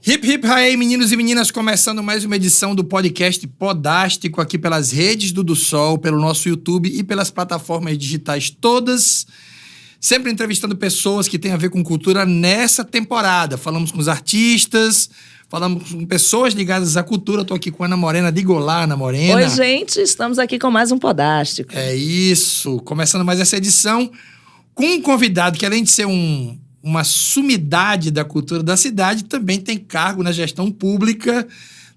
Hip, hip, hooray, meninos e meninas, começando mais uma edição do podcast Podástico aqui pelas redes do Sol, pelo nosso YouTube e pelas plataformas digitais todas, sempre entrevistando pessoas que têm a ver com cultura nessa temporada. Falamos com os artistas, falamos com pessoas ligadas à cultura. Estou aqui com a Ana Morena, diga olá, Ana Morena. Oi, gente, estamos aqui com mais um Podástico. É isso, começando mais essa edição com um convidado que, além de ser uma sumidade da cultura da cidade, também tem cargo na gestão pública.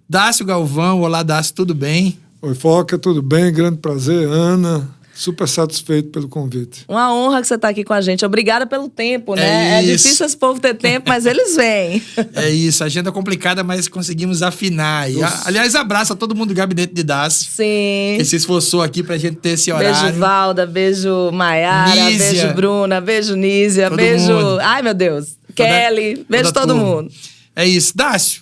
Dácio Galvão. Olá, Dácio, tudo bem? Oi, Foca, tudo bem? Grande prazer, Ana. Super satisfeito pelo convite. Uma honra que você está aqui com a gente. Obrigada pelo tempo, né? É difícil esse povo ter tempo, mas eles vêm. É isso, agenda complicada, mas conseguimos afinar. E, aliás, abraço a todo mundo do gabinete de Dácio. Sim. Que se esforçou aqui pra gente ter esse horário. Beijo, Valda, beijo, Maiara, Nízia. beijo, Bruna, beijo, Nízia, Todo beijo... mundo. Ai, meu Deus. Kelly, beijo toda todo turma. mundo. É isso. Dácio,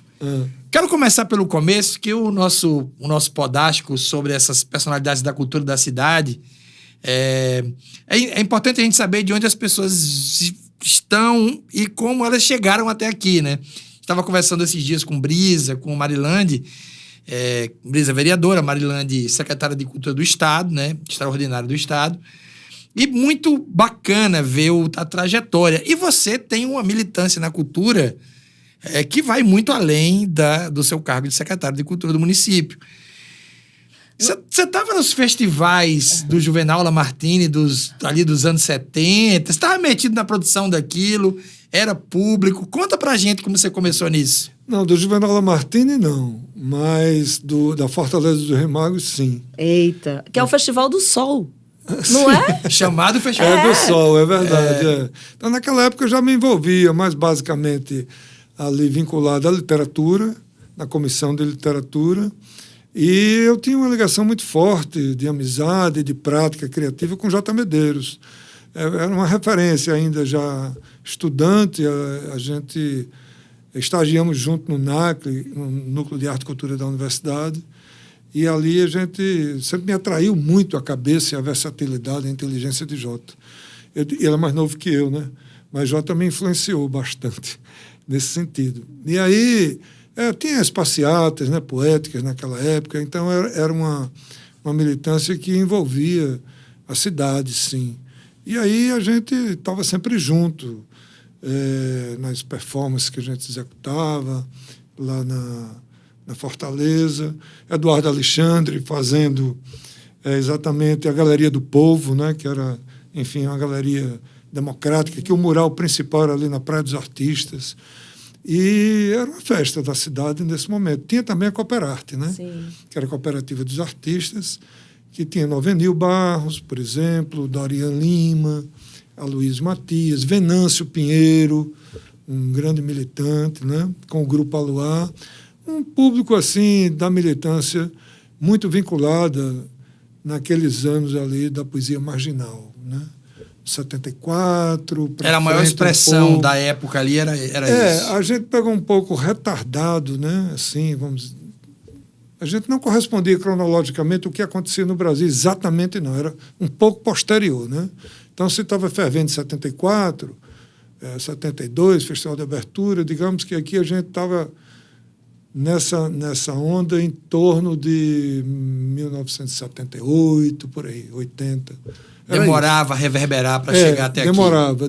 quero começar pelo começo, que o nosso podástico sobre essas personalidades da cultura da cidade... É importante a gente saber de onde as pessoas estão e como elas chegaram até aqui, né? Estava conversando esses dias com Brisa, com Marilande, Brisa vereadora, Marilande secretária de Cultura do Estado, né? Extraordinária do Estado. E muito bacana ver a trajetória. E você tem uma militância na cultura que vai muito além do seu cargo de secretário de Cultura do município. Você estava nos festivais do Juvenal Lamartine ali dos anos 70, você estava metido na produção daquilo, era público. Conta pra gente como você começou nisso. Não, do Juvenal Lamartine não, mas da Fortaleza dos Remagos, sim. Eita, que é o Festival do Sol, não é? Chamado Festival Do Sol, é verdade. Então, naquela época eu já me envolvia, mais basicamente ali vinculado à literatura, na comissão de literatura. E eu tinha uma ligação muito forte de amizade, de prática criativa com J. Medeiros. Era uma referência ainda já estudante, a gente estagiamos junto no NACLE, no Núcleo de Arte e Cultura da Universidade, e ali a gente sempre me atraiu muito a cabeça e a versatilidade, a inteligência de J. Ele é mais novo que eu, né? Mas J me influenciou bastante nesse sentido. E aí... tinha as passeatas, né, poéticas naquela época, então era uma militância que envolvia a cidade, sim. E aí a gente estava sempre junto nas performances que a gente executava lá na Fortaleza. Eduardo Alexandre fazendo exatamente a Galeria do Povo, né, que era, enfim, uma galeria democrática, que o mural principal era ali na Praia dos Artistas. E era uma festa da cidade nesse momento. Tinha também a Cooperarte, né? Sim. Que era a Cooperativa dos Artistas, que tinha Novenil Barros, por exemplo, Dorian Lima, Aloysio Matias, Venâncio Pinheiro, um grande militante, né? Com o Grupo Aluá. Um público, assim, da militância muito vinculada naqueles anos ali da poesia marginal, né? 74... Era a maior expressão da época ali, era isso. A gente pegou um pouco retardado, né? Assim, a gente não correspondia cronologicamente o que acontecia no Brasil, exatamente não, era um pouco posterior, né? Então, se estava fervendo em 74, 72, Festival de Abertura, digamos que aqui a gente estava nessa onda em torno de 1978, por aí, 80. Demorava a reverberar para chegar até aqui.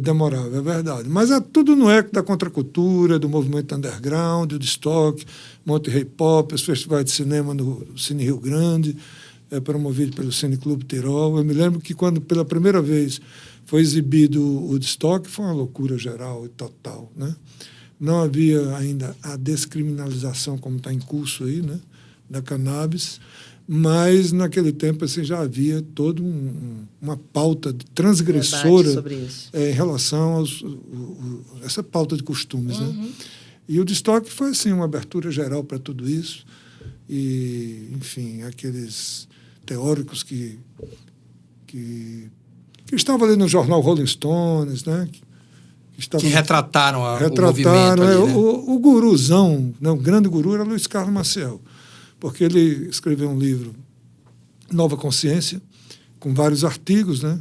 Demorava, é verdade. Mas é tudo no eco da contracultura, do movimento underground, do estoque, Monte Rei Pop, os festivais de cinema no Cine Rio Grande, promovido pelo Cine Clube Tirol. Eu me lembro que quando pela primeira vez foi exibido o estoque, foi uma loucura geral e total, né? Não havia ainda a descriminalização como está em curso aí, né, da cannabis, mas naquele tempo assim, já havia toda uma pauta transgressora sobre isso. Em relação a essa pauta de costumes. Né? E o Destoque foi assim, uma abertura geral para tudo isso. E, enfim, aqueles teóricos que estavam ali no jornal Rolling Stones, né? Que retrataram o movimento ali, né? O guruzão, né? O grande guru era Luiz Carlos Maciel, porque ele escreveu um livro, Nova Consciência, com vários artigos, né?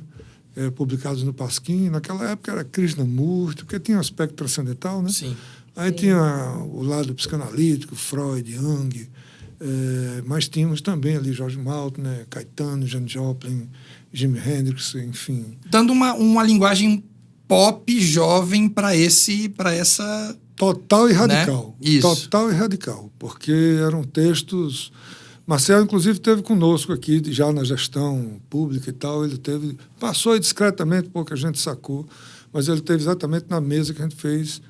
Publicados no Pasquim. Naquela época era Krishnamurti, porque tinha um aspecto transcendental, né? Sim. Aí tinha o lado psicanalítico, Freud, Jung, mas tínhamos também ali George Maltin, né, Caetano, Janis Joplin, Jimi Hendrix, enfim. Dando uma linguagem pop jovem para essa... Total e radical. Né? Isso. Total e radical, porque eram textos... Marcel, inclusive, esteve conosco aqui, já na gestão pública e tal, passou discretamente, pouca gente sacou, mas ele esteve exatamente na mesa que a gente fez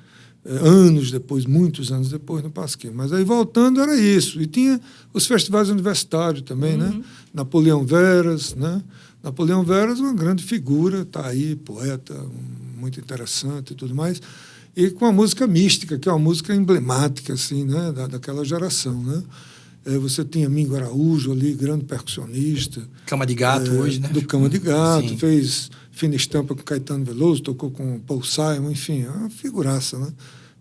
anos depois, muitos anos depois, no Pasquim. Mas aí, voltando, era isso. E tinha os festivais universitários também, né? Napoleão Veras, né? Napoleão Veras, uma grande figura, está aí, poeta, muito interessante e tudo mais, e com a música mística, que é uma música emblemática, assim, né? Daquela geração, né? Você tinha Mingo Araújo ali, grande percussionista. Cama de Gato hoje, né? Do Cama de Gato, Sim. Fez Fina Estampa com Caetano Veloso, tocou com Paul Simon, enfim, é uma figuraça, né?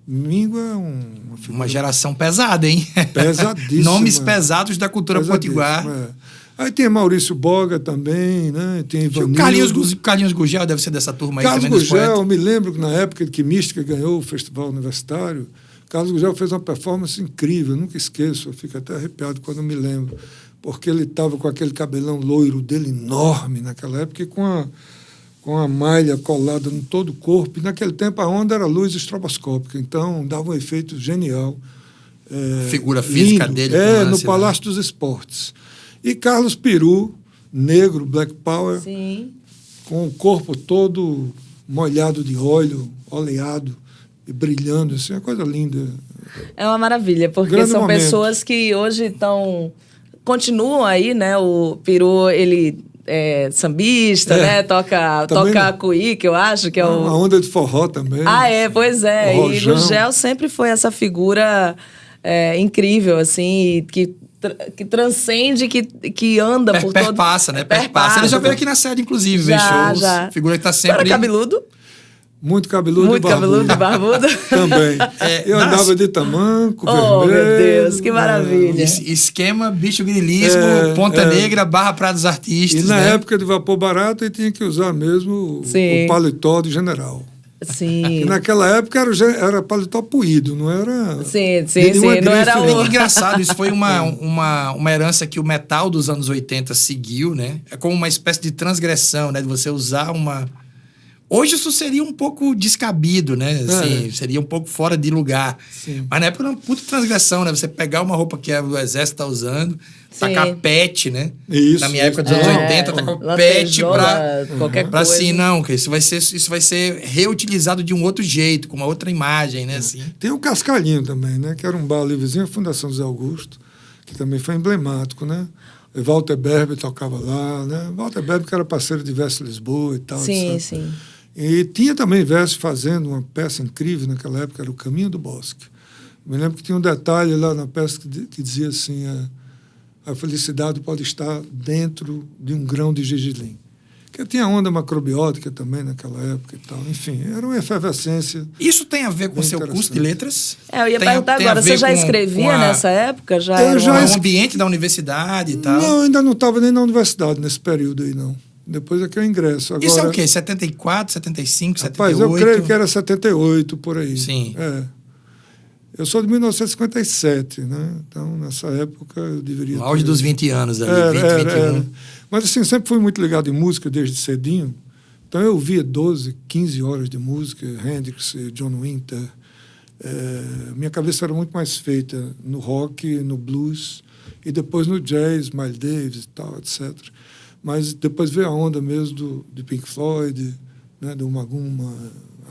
Mingo é uma figura... Uma geração pesada, hein? Pesadíssima. Nomes pesados da cultura potiguar. Aí tem Maurício Boga também, né? Tem o Carlinhos Gurgel deve ser dessa turma aí Carlos também. Gurgel, eu me lembro que na época que Mística ganhou o Festival Universitário, Carlos Gurgel fez uma performance incrível, eu nunca esqueço, eu fico até arrepiado quando eu me lembro, porque ele estava com aquele cabelão loiro dele enorme naquela época e com a malha colada no todo o corpo, e naquele tempo a onda era luz estroboscópica, então dava um efeito genial. Figura física lindo, dele. no Palácio dos Esportes. E Carlos Peru, negro, Black Power, Sim. com o corpo todo molhado de óleo, oleado, e brilhando, assim, é uma coisa linda. É uma maravilha, porque Grande são momento. pessoas que hoje continuam aí, né? O Peru, ele é sambista, né? Toca cuí, que eu acho que é o... Uma onda de forró também. Pois é. O E Rojão. Gurgel sempre foi essa figura incrível, assim, que transcende, que anda por todo... Perpassa, né? Perpassa. Ele já veio aqui na sede, inclusive, ver shows. Já. Figura que tá sempre... Era cabeludo? Muito cabeludo e barbudo. Também. Eu andava de tamanco, Oh, vermelho. meu Deus, que maravilha. Esquema, bicho grilismo, Ponta Negra, Barra Praia dos Artistas. E na né? época de vapor barato, ele tinha que usar mesmo o paletó de general. Sim. E naquela época era paletó puído, não era... Sim. Não era É engraçado, isso foi uma herança que o metal dos anos 80 seguiu, né? É como uma espécie de transgressão, né? De você usar uma... Hoje isso seria um pouco descabido, né? Assim, seria um pouco fora de lugar. Sim. Mas na época era uma puta transgressão, né? Você pegar uma roupa que o exército tá usando, tacar pet, né? Isso. Na minha época dos anos 80, tacar o pet qualquer pra coisa. assim, não, que isso vai ser reutilizado de um outro jeito, com uma outra imagem, né? Assim. Tem o Cascalhinho também, né? Que era um bar ali vizinho à Fundação José Augusto, que também foi emblemático, né? Walter Berber tocava lá, né? Walter Berber que era parceiro de Verso Lisboa e tal. Sim, etc. sim. E tinha também Verso fazendo uma peça incrível naquela época, era O Caminho do Bosque. Me lembro que tinha um detalhe lá na peça que dizia assim, a felicidade pode estar dentro de um grão de gergelim. Que tinha onda macrobiótica também naquela época e tal. Enfim, era uma efervescência. Isso tem a ver com o seu curso de letras? Eu ia perguntar agora, você já escrevia nessa época? O ambiente da universidade e tal? Não, ainda não estava nem na universidade nesse período aí, não. Depois é que eu ingresso. Agora, isso é o quê? 74, 75, rapaz, 78? eu creio que era 78, por aí. Sim. Eu sou de 1957, né? Então, nessa época, eu deveria... No auge dos 20 anos ali, 21. Mas, assim, sempre fui muito ligado em música desde cedinho. Então, eu ouvia 12, 15 horas de música, Hendrix, John Winter. Minha cabeça era muito mais feita no rock, no blues, e depois no jazz, Miles Davis e tal, etc. Mas depois veio a onda mesmo de Pink Floyd, né, do Maguma,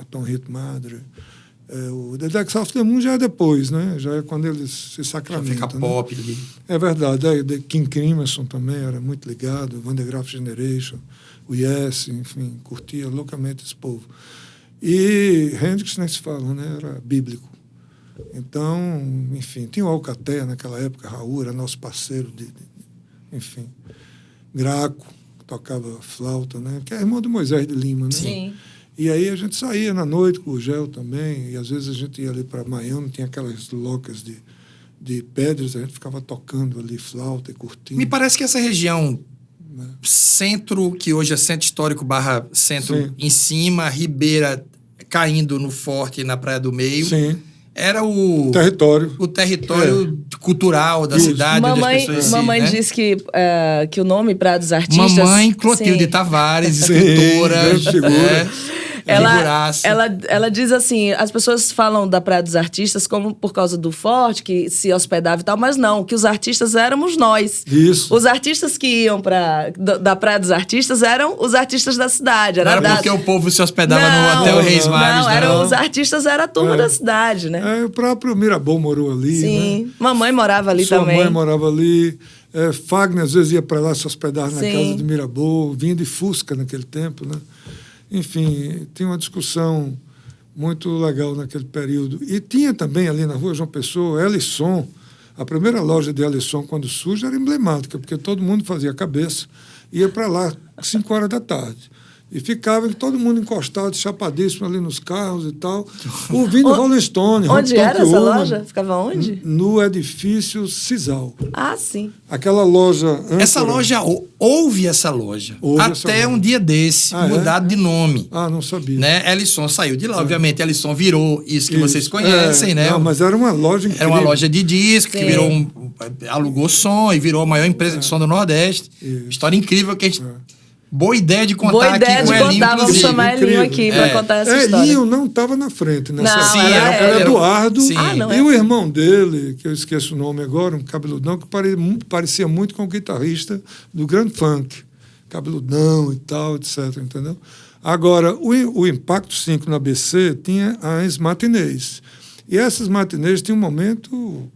a Tom Hit Madre. O The Dark Side of the Moon já é depois, né? Já é quando eles se sacramentam. Já fica pop ali. É verdade. The King Crimson também era muito ligado, Van der Graaf Generation, o Yes, enfim, curtia loucamente esse povo. E Hendrix nem se fala, né? Era bíblico. Então, enfim, tinha o Alcatel naquela época, Raul era nosso parceiro, enfim. Graco, que tocava flauta, né? Que é irmão do Moisés de Lima, né? Sim. E aí a gente saía na noite com o Gel também, e às vezes a gente ia ali para Miami, tinha aquelas locas de pedras, a gente ficava tocando ali flauta e curtindo. Me parece que essa região centro, que hoje é centro histórico / centro em cima, Ribeira caindo no Forte e na Praia do Meio, era o território cultural da cidade. Mamãe disse que o nome Praia dos Artistas... Mamãe Clotilde Tavares, escritora. Ela diz assim, as pessoas falam da Praia dos Artistas como por causa do forte, que se hospedava e tal, mas não, que os artistas éramos nós. Isso. Os artistas que iam da Praia dos Artistas eram os artistas da cidade. Não era porque o povo se hospedava no Hotel Reis Magos, os artistas era a turma da cidade, né? O próprio Mirabeau morou ali, Sim. né? Mamãe morava ali também. Sua mãe morava ali. Fagner, às vezes, ia para lá se hospedar na casa de Mirabeau, vinha de Fusca naquele tempo, né? Enfim, tinha uma discussão muito legal naquele período. E tinha também ali na rua João Pessoa, Elisson. A primeira loja de Elisson, quando surge, era emblemática, porque todo mundo fazia cabeça, ia para lá 5 horas da tarde. E ficava todo mundo encostado, chapadíssimo ali nos carros e tal, ouvindo Rolling Stone. Onde era essa loja? Ficava onde? No edifício Cisal. Ah, sim. Aquela loja... Essa loja, houve essa loja. Até um dia desse, mudado de nome. Ah, não sabia. Né? Elisson saiu de lá. Obviamente, Elisson virou isso que vocês conhecem, né? Não, mas era uma loja incrível. Era uma loja de disco, que virou alugou som e virou a maior empresa de som do Nordeste. Isso. História incrível que a gente... Boa ideia de contar aqui com o Elinho, vamos chamar Elinho aqui para contar essa história. Elinho não estava na frente nessa época. Era Eduardo e o irmão dele, que eu esqueço o nome agora, um cabeludão, que parecia muito com o guitarrista do Grand Funk. Cabeludão e tal, etc. Entendeu? Agora, o Impacto 5 na ABC tinha as matinês. E essas matinês tinham um momento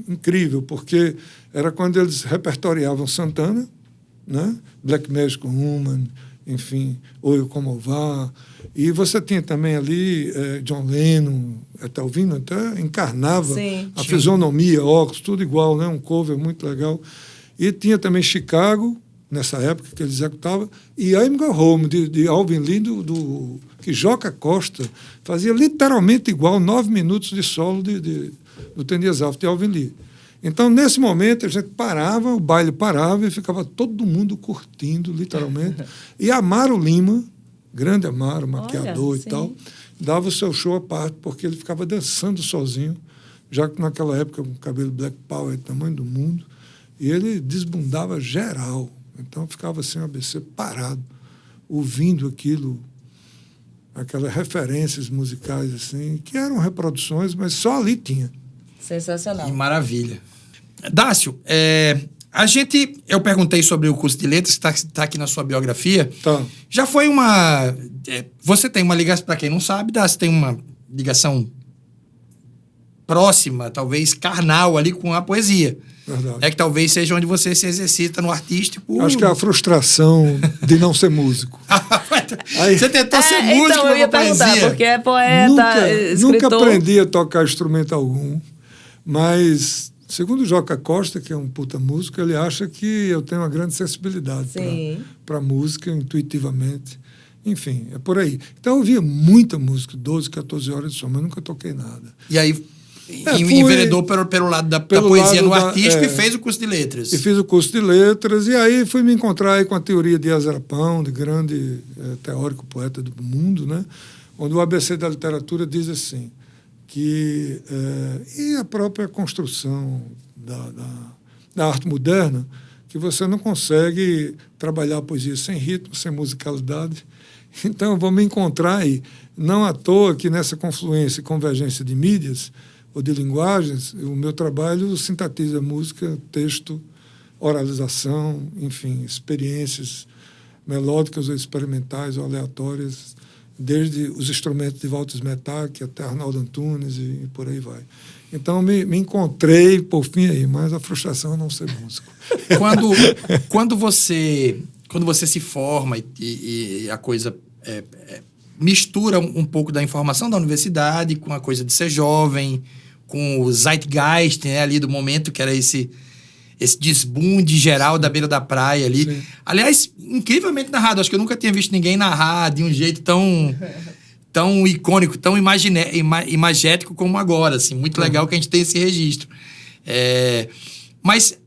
incrível, porque era quando eles repertoriavam Santana, né? Black Magic Woman, enfim, Oi Como Vá. E você tinha também ali John Lennon, até ouvindo, até encarnava a fisionomia, óculos, tudo igual, né? Um cover muito legal. E tinha também Chicago, nessa época que ele executava, e I'm Go Home, de Alvin Lee, que Joca Costa fazia literalmente igual, 9 minutos de solo do Tendias Alves, de Alvin Lee. Então, nesse momento, a gente parava, o baile parava e ficava todo mundo curtindo, literalmente. E Amaro Lima, grande Amaro, maquiador e tal, dava o seu show à parte, porque ele ficava dançando sozinho, já que naquela época o cabelo Black Power do tamanho do mundo, e ele desbundava geral. Então, ficava assim, o ABC parado, ouvindo aquilo, aquelas referências musicais, assim, que eram reproduções, mas só ali tinha. Sensacional. Que maravilha. Dácio, eu perguntei sobre o curso de letras, que está aqui na sua biografia. Tá. Já foi uma... você tem uma ligação, para quem não sabe, Dácio tem uma ligação próxima, talvez carnal ali com a poesia. Verdade. É que talvez seja onde você se exercita no artístico. Acho que é a frustração de não ser músico. Aí, você tentou ser músico, então eu ia perguntar, poesia. porque é poeta, escritor. Nunca aprendi a tocar instrumento algum, mas, segundo o Joca Costa, que é um puta músico, ele acha que eu tenho uma grande sensibilidade para música, intuitivamente. Enfim, é por aí. Então eu ouvia muita música, 12, 14 horas de som, mas nunca toquei nada. E aí enveredou pelo lado da poesia no artístico e fez o curso de letras. E fiz o curso de letras, e aí fui me encontrar aí com a teoria de Ezra Pound, grande teórico poeta do mundo, né? Onde o ABC da literatura diz assim, que e a própria construção da arte moderna, que você não consegue trabalhar a poesia sem ritmo, sem musicalidade. Então eu vou me encontrar aí, não à toa que nessa confluência e convergência de mídias ou de linguagens, o meu trabalho sintetiza música, texto, oralização, enfim, experiências melódicas ou experimentais ou aleatórias, desde os instrumentos de Walter Smetak até Arnaldo Antunes e por aí vai. Então, me encontrei, por fim, aí, mas a frustração é não ser músico. Quando você se forma e a coisa mistura um pouco da informação da universidade com a coisa de ser jovem, com o zeitgeist, né, ali do momento, que era esse desbunde geral da beira da praia ali. Sim. Aliás, incrivelmente narrado. Acho que eu nunca tinha visto ninguém narrar de um jeito tão icônico, tão imagético como agora. Assim. Muito legal que a gente tem esse registro. Mas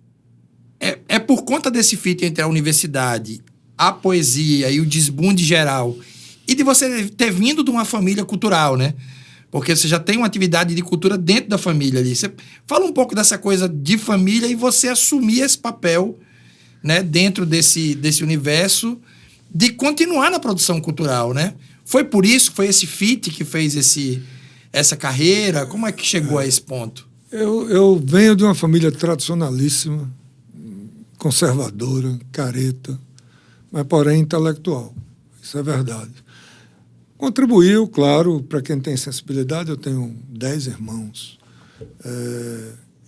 é por conta desse feat entre a universidade, a poesia e o desbunde geral, e de você ter vindo de uma família cultural, né? Porque você já tem uma atividade de cultura dentro da família ali. Você fala um pouco dessa coisa de família e você assumir esse papel, né, dentro desse universo de continuar na produção cultural, né? Foi por isso, foi esse fit que fez essa carreira? Como é que chegou a esse ponto? Eu venho de uma família tradicionalíssima, conservadora, careta, mas porém intelectual. Isso é verdade. Contribuiu, claro, para quem tem sensibilidade. Eu tenho 10 irmãos.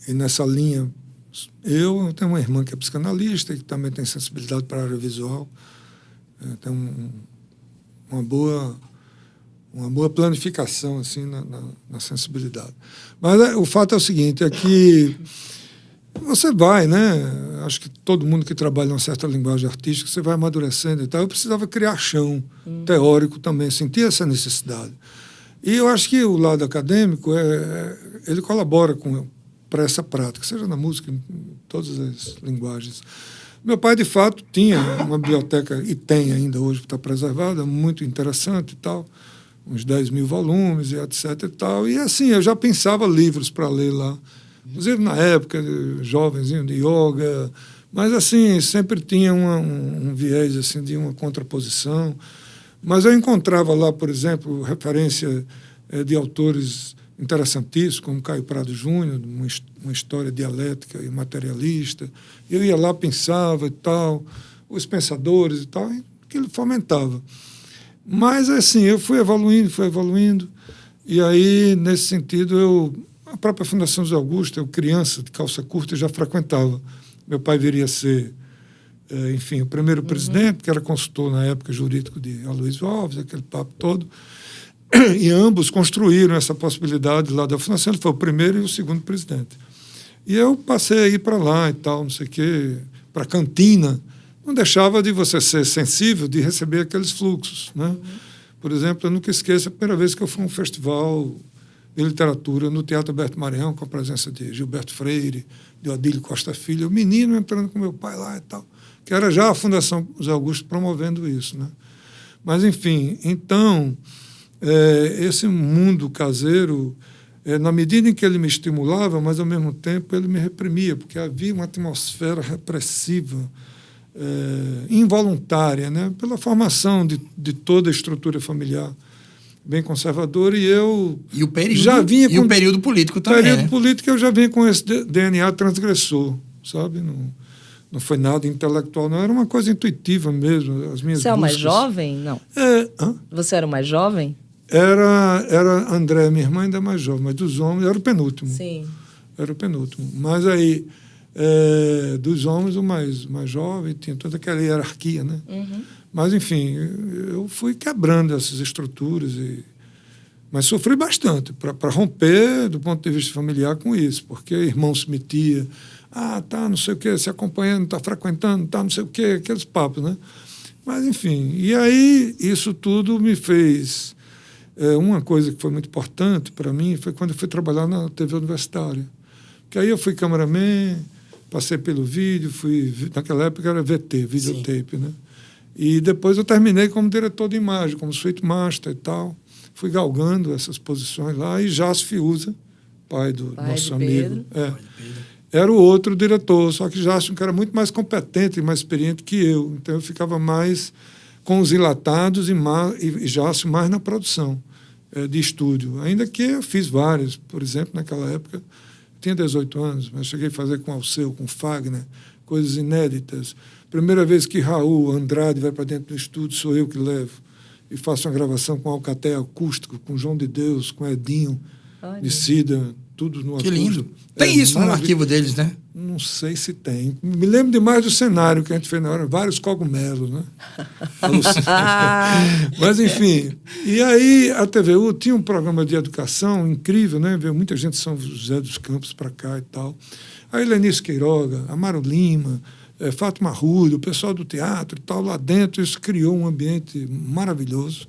E nessa linha, eu tenho uma irmã que é psicanalista e que também tem sensibilidade para a área visual. Tem uma boa planificação assim, na sensibilidade. Mas o fato é o seguinte, é que você vai, né? Acho que todo mundo que trabalha numa certa linguagem artística, você vai amadurecendo e tal. Eu precisava criar chão teórico também, sentia essa necessidade. E eu acho que o lado acadêmico, ele colabora para essa prática, seja na música, em todas as linguagens. Meu pai, de fato, tinha uma biblioteca, e tem ainda hoje, está preservada, muito interessante e tal, uns 10 mil volumes e etc e tal. E assim, eu já pensava livros para ler lá. Inclusive, na época, jovenzinho de yoga, mas assim, sempre tinha um viés assim, de uma contraposição. Mas eu encontrava lá, por exemplo, referência de autores interessantíssimos, como Caio Prado Júnior, uma história dialética e materialista. Eu ia lá, pensava e tal, os pensadores e tal, e aquilo fomentava. Mas, assim, eu fui evoluindo, e aí, nesse sentido, a própria Fundação José Augusto, eu criança, de calça curta, já frequentava. Meu pai viria a ser, enfim, o primeiro presidente, que era consultor na época jurídico de Aloysio Alves, aquele papo todo, e ambos construíram essa possibilidade lá da Fundação. Ele foi o primeiro e o segundo presidente. E eu passei a ir para lá e tal, não sei o quê, para a cantina. Não deixava de você ser sensível de receber aqueles fluxos, né? Por exemplo, eu nunca esqueço a primeira vez que eu fui a um festival de literatura no Teatro Alberto Maranhão, com a presença de Gilberto Freire, de Odílio Costa Filho, o menino entrando com meu pai lá e tal, que era já a Fundação José Augusto promovendo isso, né? Mas, enfim, então, esse mundo caseiro, na medida em que ele me estimulava, mas, ao mesmo tempo, ele me reprimia, porque havia uma atmosfera repressiva, involuntária, né? Pela formação de toda a estrutura familiar bem conservadora, e eu o período, já vinha com o período político também. O período político eu já vinha com esse DNA transgressor, sabe? Não foi nada intelectual, não, era uma coisa intuitiva mesmo. As minhas Você é o mais buscas. jovem? Não. Você era o mais jovem? Era André, minha irmã ainda mais jovem, mas dos homens era o penúltimo. Sim. Era o penúltimo. Mas aí, dos homens, o mais jovem, tinha toda aquela hierarquia, né? Mas, enfim, eu fui quebrando essas estruturas, mas sofri bastante para romper, do ponto de vista familiar, com isso, porque irmão se metia, não sei o quê, se acompanhando, está frequentando, não sei o quê, aqueles papos, né? Mas, enfim, e aí isso tudo me fez... uma coisa que foi muito importante para mim foi quando eu fui trabalhar na TV universitária. Que aí eu fui cameraman, passei pelo vídeo, naquela época era VT, videotape, né? E depois eu terminei como diretor de imagem, como suite master e tal. Fui galgando essas posições lá, e Jácio Fiuza, pai do nosso amigo, era o outro diretor, só que Jácio era muito mais competente e mais experiente que eu. Então eu ficava mais com os enlatados e Jácio mais na produção de estúdio. Ainda que eu fiz várias, por exemplo, naquela época, tinha 18 anos, mas cheguei a fazer com Alceu, com Fagner, coisas inéditas. Primeira vez que Raul Andrade vai para dentro do estúdio, sou eu que levo. E faço uma gravação com Alcatel acústico, com João de Deus, com Edinho, de Cida, tudo no acústico. Que lindo. Tem isso no arquivo deles, né? Não sei se tem. Me lembro demais do cenário que a gente fez na hora, vários cogumelos, né? Mas, enfim. E aí, a TVU tinha um programa de educação incrível, né? Veio muita gente de São José dos Campos para cá e tal. Aí, Lenice Queiroga, Amaro Lima, Fátima Arruda, o pessoal do teatro e tal, lá dentro, isso criou um ambiente maravilhoso,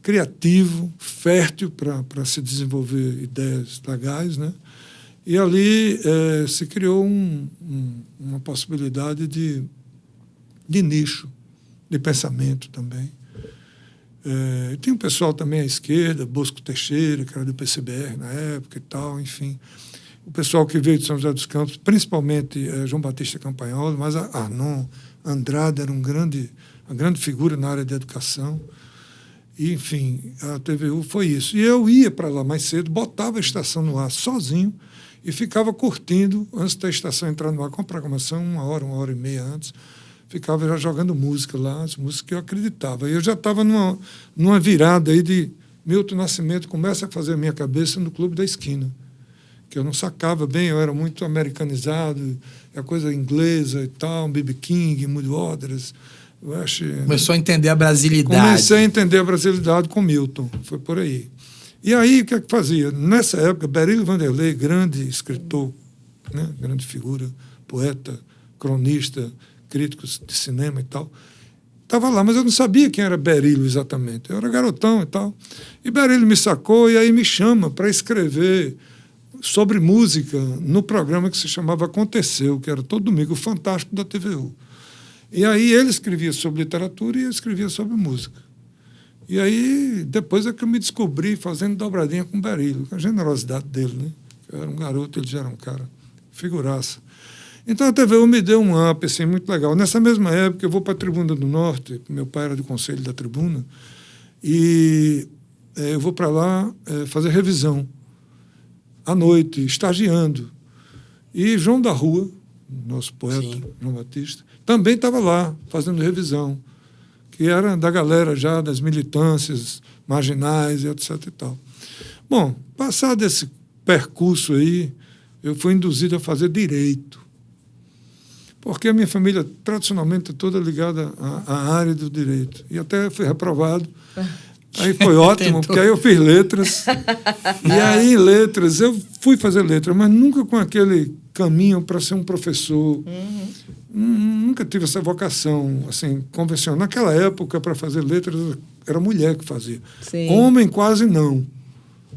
criativo, fértil para se desenvolver ideias legais, né? E ali se criou uma possibilidade de nicho, de pensamento também. Tinha um pessoal também à esquerda, Bosco Teixeira, que era do PCBR na época e tal, enfim. O pessoal que veio de São José dos Campos, principalmente João Batista Campagnolo, mas Arnon Andrade era uma grande figura na área de educação. E, enfim, a TVU foi isso. E eu ia para lá mais cedo, botava a estação no ar sozinho e ficava curtindo, antes da estação entrar no ar, com a programação, uma hora e meia antes, ficava já jogando música lá, as músicas que eu acreditava. E eu já estava numa virada aí de Milton Nascimento começa a fazer a minha cabeça no Clube da Esquina, que eu não sacava bem, eu era muito americanizado, a coisa inglesa e tal, B.B. King, Muddy Waters. Começou a entender a brasilidade. Comecei a entender a brasilidade com Milton, foi por aí. E aí, o que é que fazia? Nessa época, Berílio Vanderlei, grande escritor, né? Grande figura, poeta, cronista, crítico de cinema e tal, estava lá, mas eu não sabia quem era Berílio exatamente. Eu era garotão e tal. E Berílio me sacou e aí me chama para escrever sobre música no programa que se chamava Aconteceu, que era todo domingo, o Fantástico da TVU. E aí ele escrevia sobre literatura e eu escrevia sobre música. E aí depois é que eu me descobri fazendo dobradinha com o Berílio, com a generosidade dele, né? Eu era um garoto, ele já era um cara figuraça. Então a TVU me deu um up assim, muito legal. Nessa mesma época eu vou para a Tribuna do Norte, meu pai era do Conselho da Tribuna, e eu vou para lá fazer revisão à noite, estagiando. E João da Rua, nosso poeta, sim, João Batista, também estava lá, fazendo revisão, que era da galera já, das militâncias marginais e etc. e tal. Bom, passado esse percurso aí, eu fui induzido a fazer direito, porque a minha família tradicionalmente é toda ligada à área do direito. E até fui reprovado. Aí foi ótimo, porque aí eu fiz letras. E aí, em letras, eu fui fazer letras, mas nunca com aquele caminho para ser um professor. Uhum. Nunca tive essa vocação assim, convencional. Naquela época, para fazer letras, era mulher que fazia. Sim. Homem quase não.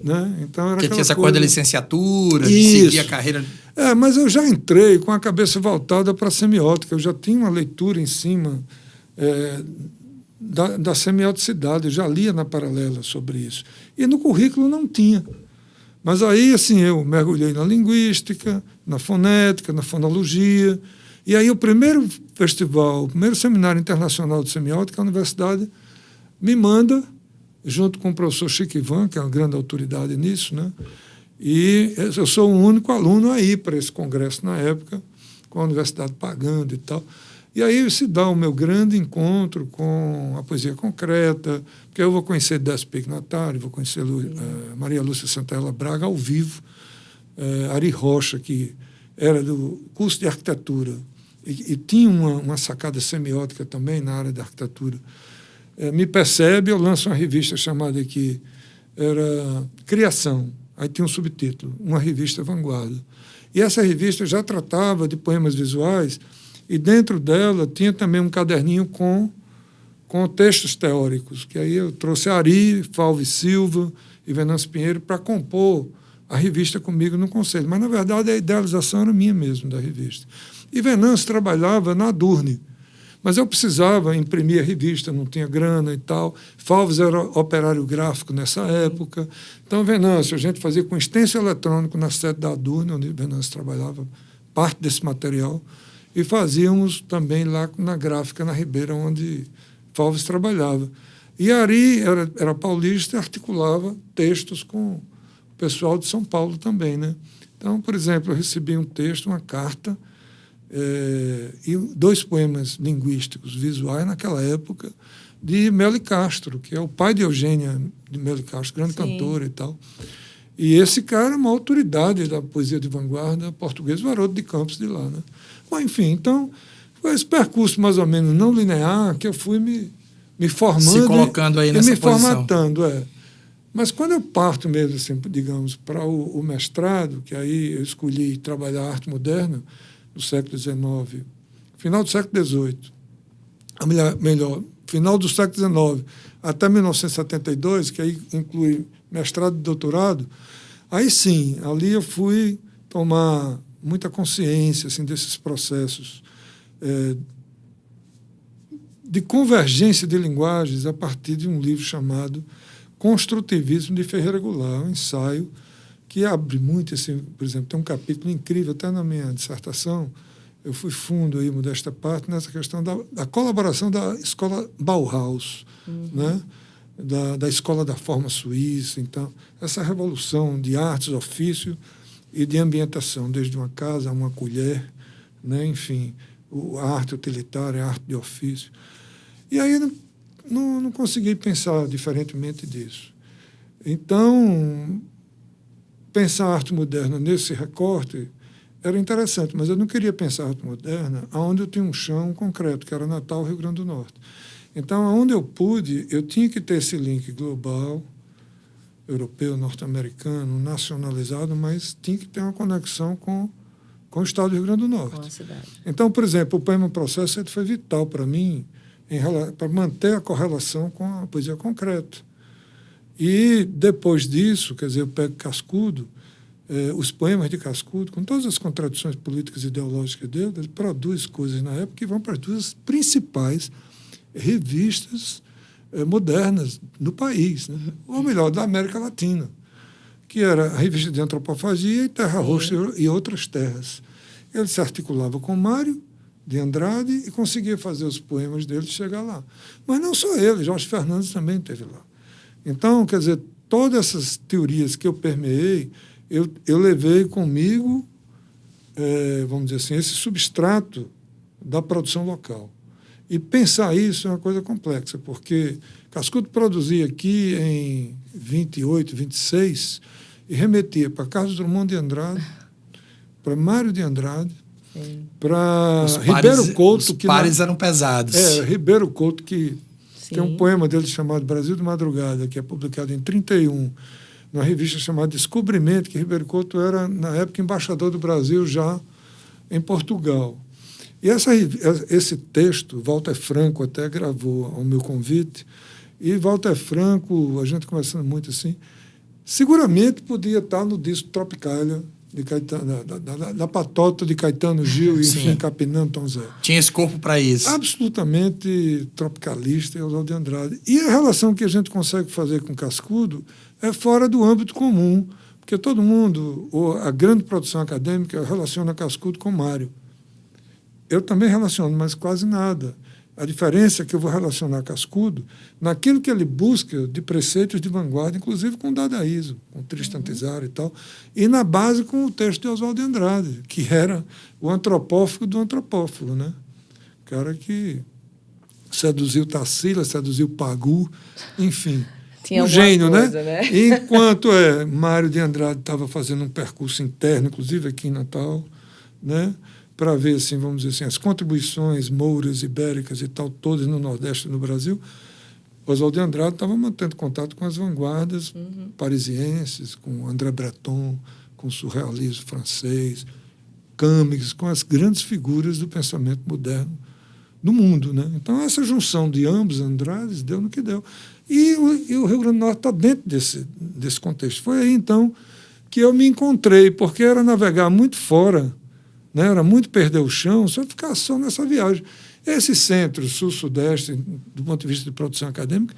Né? Então, era que tinha essa coisa da licenciatura, de seguir a carreira. Mas eu já entrei com a cabeça voltada para a semiótica. Eu já tinha uma leitura em cima da semioticidade. Eu já lia na Paralela sobre isso. E no currículo não tinha. Mas aí, assim, eu mergulhei na linguística, na fonética, na fonologia. E aí o primeiro festival, o primeiro seminário internacional de semiótica, a universidade me manda, junto com o professor Chico Ivan, que é uma grande autoridade nisso, né? E eu sou o único aluno a ir para esse congresso na época, com a universidade pagando e tal. E aí se dá o meu grande encontro com a poesia concreta, porque eu vou conhecer Décio Pignatari, vou conhecer Maria Lúcia Santella Braga ao vivo, Ari Rocha, que era do curso de arquitetura e tinha uma sacada semiótica também na área da arquitetura. Me percebe, eu lanço uma revista chamada aqui, era Criação, aí tinha um subtítulo, uma revista vanguarda. E essa revista já tratava de poemas visuais e dentro dela tinha também um caderninho com textos teóricos, que aí eu trouxe Ari, Falve Silva e Venâncio Pinheiro para compor a revista comigo no conselho. Mas, na verdade, a idealização era minha mesmo, da revista. E Venâncio trabalhava na Durne, mas eu precisava imprimir a revista, não tinha grana e tal. Falves era operário gráfico nessa época. Então, Venâncio, a gente fazia com extenso eletrônico na sede da Durne, onde Venâncio trabalhava, parte desse material, e fazíamos também lá na gráfica, na Ribeira, onde Falves trabalhava. E Ari era paulista e articulava textos com o pessoal de São Paulo também, né? Então, por exemplo, eu recebi um texto, uma carta, e 2 poemas linguísticos visuais naquela época de Meli Castro, que é o pai de Eugênia de Meli Castro, grande cantora e tal. E esse cara é uma autoridade da poesia de vanguarda portuguesa, o Haroldo de Campos de lá, né? Bom, enfim, então foi esse percurso mais ou menos não linear que eu fui me formando, se colocando aí nessa posição, formatando, Mas quando eu parto mesmo, assim, digamos, para o mestrado, que aí eu escolhi trabalhar arte moderna do século XIX, final do século XVIII, melhor, final do século XIX até 1972, que aí inclui mestrado e doutorado, aí sim, ali eu fui tomar muita consciência assim, desses processos de convergência de linguagens a partir de um livro chamado Construtivismo de Ferreira Goulart, um ensaio que abre muito, assim, por exemplo, tem um capítulo incrível, até na minha dissertação, eu fui fundo aí, modesta parte, nessa questão da colaboração da escola Bauhaus, né? Da escola da forma suíça. Então, essa revolução de artes, ofício e de ambientação, desde uma casa a uma colher, né? Enfim, a arte utilitária, a arte de ofício. E aí não consegui pensar diferentemente disso. Então, pensar a arte moderna nesse recorte era interessante, mas eu não queria pensar a arte moderna onde eu tinha um chão concreto, que era Natal, Rio Grande do Norte. Então, onde eu pude, eu tinha que ter esse link global, europeu, norte-americano, nacionalizado, mas tinha que ter uma conexão com o estado do Rio Grande do Norte. Com a cidade. Então, por exemplo, o poema Processo foi vital para mim, para manter a correlação com a poesia concreta. E, depois disso, quer dizer, eu pego Cascudo, os poemas de Cascudo, com todas as contradições políticas e ideológicas dele, ele produz coisas na época que vão para as duas principais revistas modernas no país, né? Ou melhor, da América Latina, que era a Revista de Antropofagia e Terra Roxa e Outras Terras. Ele se articulava com Mário de Andrade e conseguia fazer os poemas dele chegar lá. Mas não só ele, Jorge Fernandes também esteve lá. Então, quer dizer, todas essas teorias que eu permeei, eu levei comigo, vamos dizer assim, esse substrato da produção local. E pensar isso é uma coisa complexa, porque Cascudo produzia aqui em 28, 26 e remetia para Carlos Drummond de Andrade, para Mário de Andrade, para Ribeiro Couto. Os pares eram pesados. Ribeiro Couto, que tem um poema dele chamado Brasil de Madrugada, que é publicado em 31, numa revista chamada Descobrimento, que Ribeiro Couto era, na época, embaixador do Brasil já em Portugal. E esse texto, Walter Franco até gravou ao meu convite, e Walter Franco, a gente conversando muito assim, seguramente podia estar no disco Tropicália, de Caetano, da patota de Caetano Gil e, enfim, Capinando Tom Zé. Tinha esse corpo para isso. Absolutamente tropicalista e Oswald de Andrade. E a relação que a gente consegue fazer com Cascudo é fora do âmbito comum, porque todo mundo, ou a grande produção acadêmica, relaciona Cascudo com Mário. Eu também relaciono, mas quase nada. A diferença é que eu vou relacionar Cascudo naquilo que ele busca de preceitos de vanguarda, inclusive com o dadaísmo, com Tristan Tzar e tal, e na base com o texto de Oswald de Andrade, que era o antropófago do antropófago, né? O cara que seduziu Tarsila, seduziu Pagu, enfim. Tinha um gênio, coisa, né? Enquanto Mário de Andrade estava fazendo um percurso interno, inclusive aqui em Natal, né? Para ver, assim, vamos dizer assim, as contribuições mouras, ibéricas e tal, todas no Nordeste e no Brasil, Oswald de Andrade estava mantendo contato com as vanguardas parisienses, com André Breton, com o surrealismo francês, Camus, com as grandes figuras do pensamento moderno do mundo, né? Então, essa junção de ambos Andrades deu no que deu. E o Rio Grande do Norte está dentro desse contexto. Foi aí, então, que eu me encontrei, porque era navegar muito fora, né? Era muito perder o chão, só ficar só nessa viagem. Esse centro, sul-sudeste, do ponto de vista de produção acadêmica,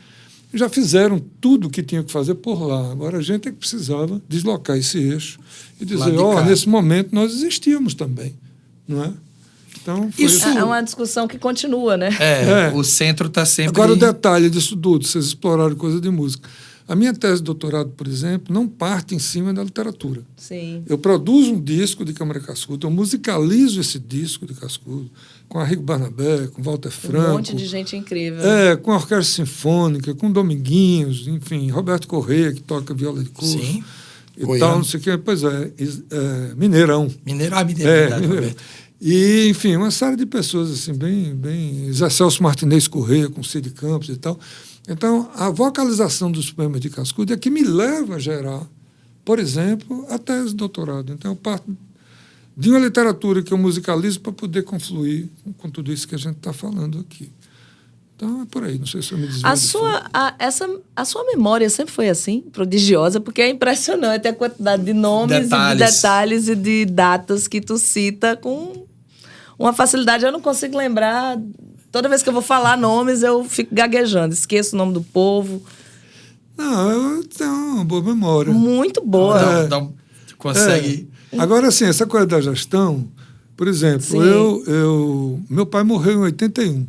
já fizeram tudo o que tinham que fazer por lá. Agora, a gente é que precisava deslocar esse eixo e dizer, nesse momento nós existíamos também, não é? Então, isso é uma discussão que continua, né? O centro está sempre... Agora, o detalhe disso tudo, vocês exploraram coisa de música. A minha tese de doutorado, por exemplo, não parte em cima da literatura. Sim. Eu produzo um disco de Câmara Cascudo, eu musicalizo esse disco de Cascudo, com Arrigo Barnabé, com Walter Franco. Um monte de gente incrível. Com a Orquestra Sinfônica, com Dominguinhos, enfim, Roberto Corrêa, que toca viola de curso. Sim. E tal, não sei o quê. Pois Mineirão. Mineirão. E, enfim, uma série de pessoas, assim, bem... Zé Celso Martinez Corrêa, com Cid Campos e tal. Então, a vocalização dos poemas de Cascudo é que me leva a gerar, por exemplo, a tese de doutorado. Então, eu parto de uma literatura que eu musicalizo para poder confluir com tudo isso que a gente está falando aqui. Então, é por aí. Não sei se eu me desvio. A sua memória sempre foi assim, prodigiosa, porque é impressionante a quantidade de nomes, e de detalhes e de datas que tu cita com uma facilidade. Eu não consigo lembrar Toda vez que eu vou falar nomes, eu fico gaguejando. Esqueço o nome do povo. Não, eu tenho uma boa memória. Muito boa. Consegue... Agora, assim, essa coisa da gestão, por exemplo, meu pai morreu em 81.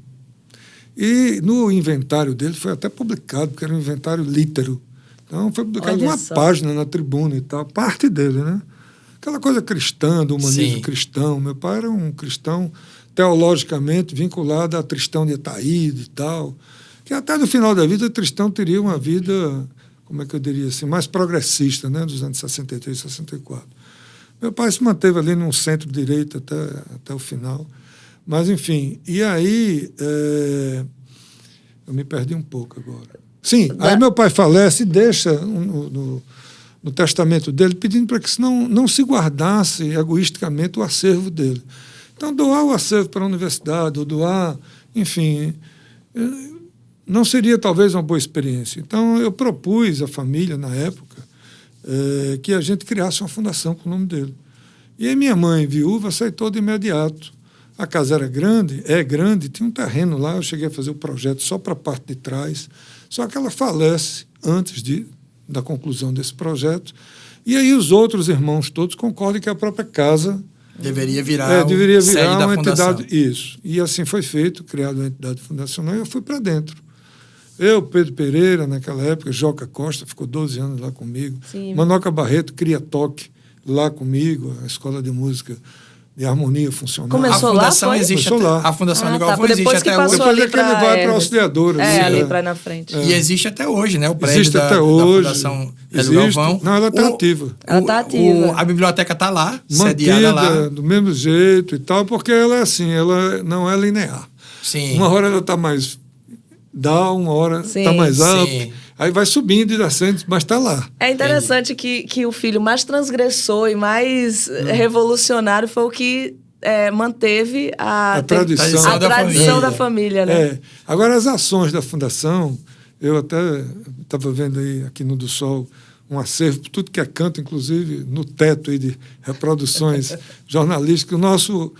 E no inventário dele foi até publicado, porque era um inventário lítero. Então foi publicado uma página na Tribuna e tal, parte dele, né? Aquela coisa cristã, do humanismo cristão. Meu pai era um cristão teologicamente vinculado a Tristão de Ataíde e tal, que até no final da vida Tristão teria uma vida, como é que eu diria assim, mais progressista, né? Dos anos 63, 64. Meu pai se manteve ali num centro-direita até o final. Mas, enfim, e aí... eu me perdi um pouco agora. Sim, aí meu pai falece e deixa no testamento dele pedindo para que não se guardasse egoisticamente o acervo dele. Então, doar o acervo para a universidade, ou doar, enfim, não seria talvez uma boa experiência. Então, eu propus à família, na época, que a gente criasse uma fundação com o nome dele. E aí minha mãe, viúva, aceitou de imediato. A casa era grande, tinha um terreno lá, eu cheguei a fazer o projeto só para a parte de trás, só que ela falece antes da conclusão desse projeto, e aí os outros irmãos todos concordam que a própria casa deveria virar uma entidade. Isso. E assim foi feito, criada uma entidade fundacional, e eu fui para dentro. Eu, Pedro Pereira, naquela época, Joca Costa, ficou 12 anos lá comigo, Manoca Barreto cria toque lá comigo, a escola de música de harmonia funcional. Começou a fundação lá, existe lá. A fundação Hélio Galvão existe até hoje. Depois é que ele vai para a Auxiliadora. Ali para na frente. E existe até hoje, né? O prédio existe da Fundação Hélio Galvão. Não, ela está ativa. Ela está ativa. A biblioteca está lá, mantida, sediada lá. Do mesmo jeito e tal, porque ela é assim, ela não é linear. Sim. Uma hora ela está mais down, uma hora está mais up. Aí vai subindo e descendo, mas está lá. É interessante que o filho mais transgressor e mais revolucionário foi o que manteve a tradição da família. Né? Agora, as ações da Fundação, eu até estava vendo aí aqui no Do Sol um acervo, tudo que é canto, inclusive no teto aí de reproduções jornalísticas. O nosso,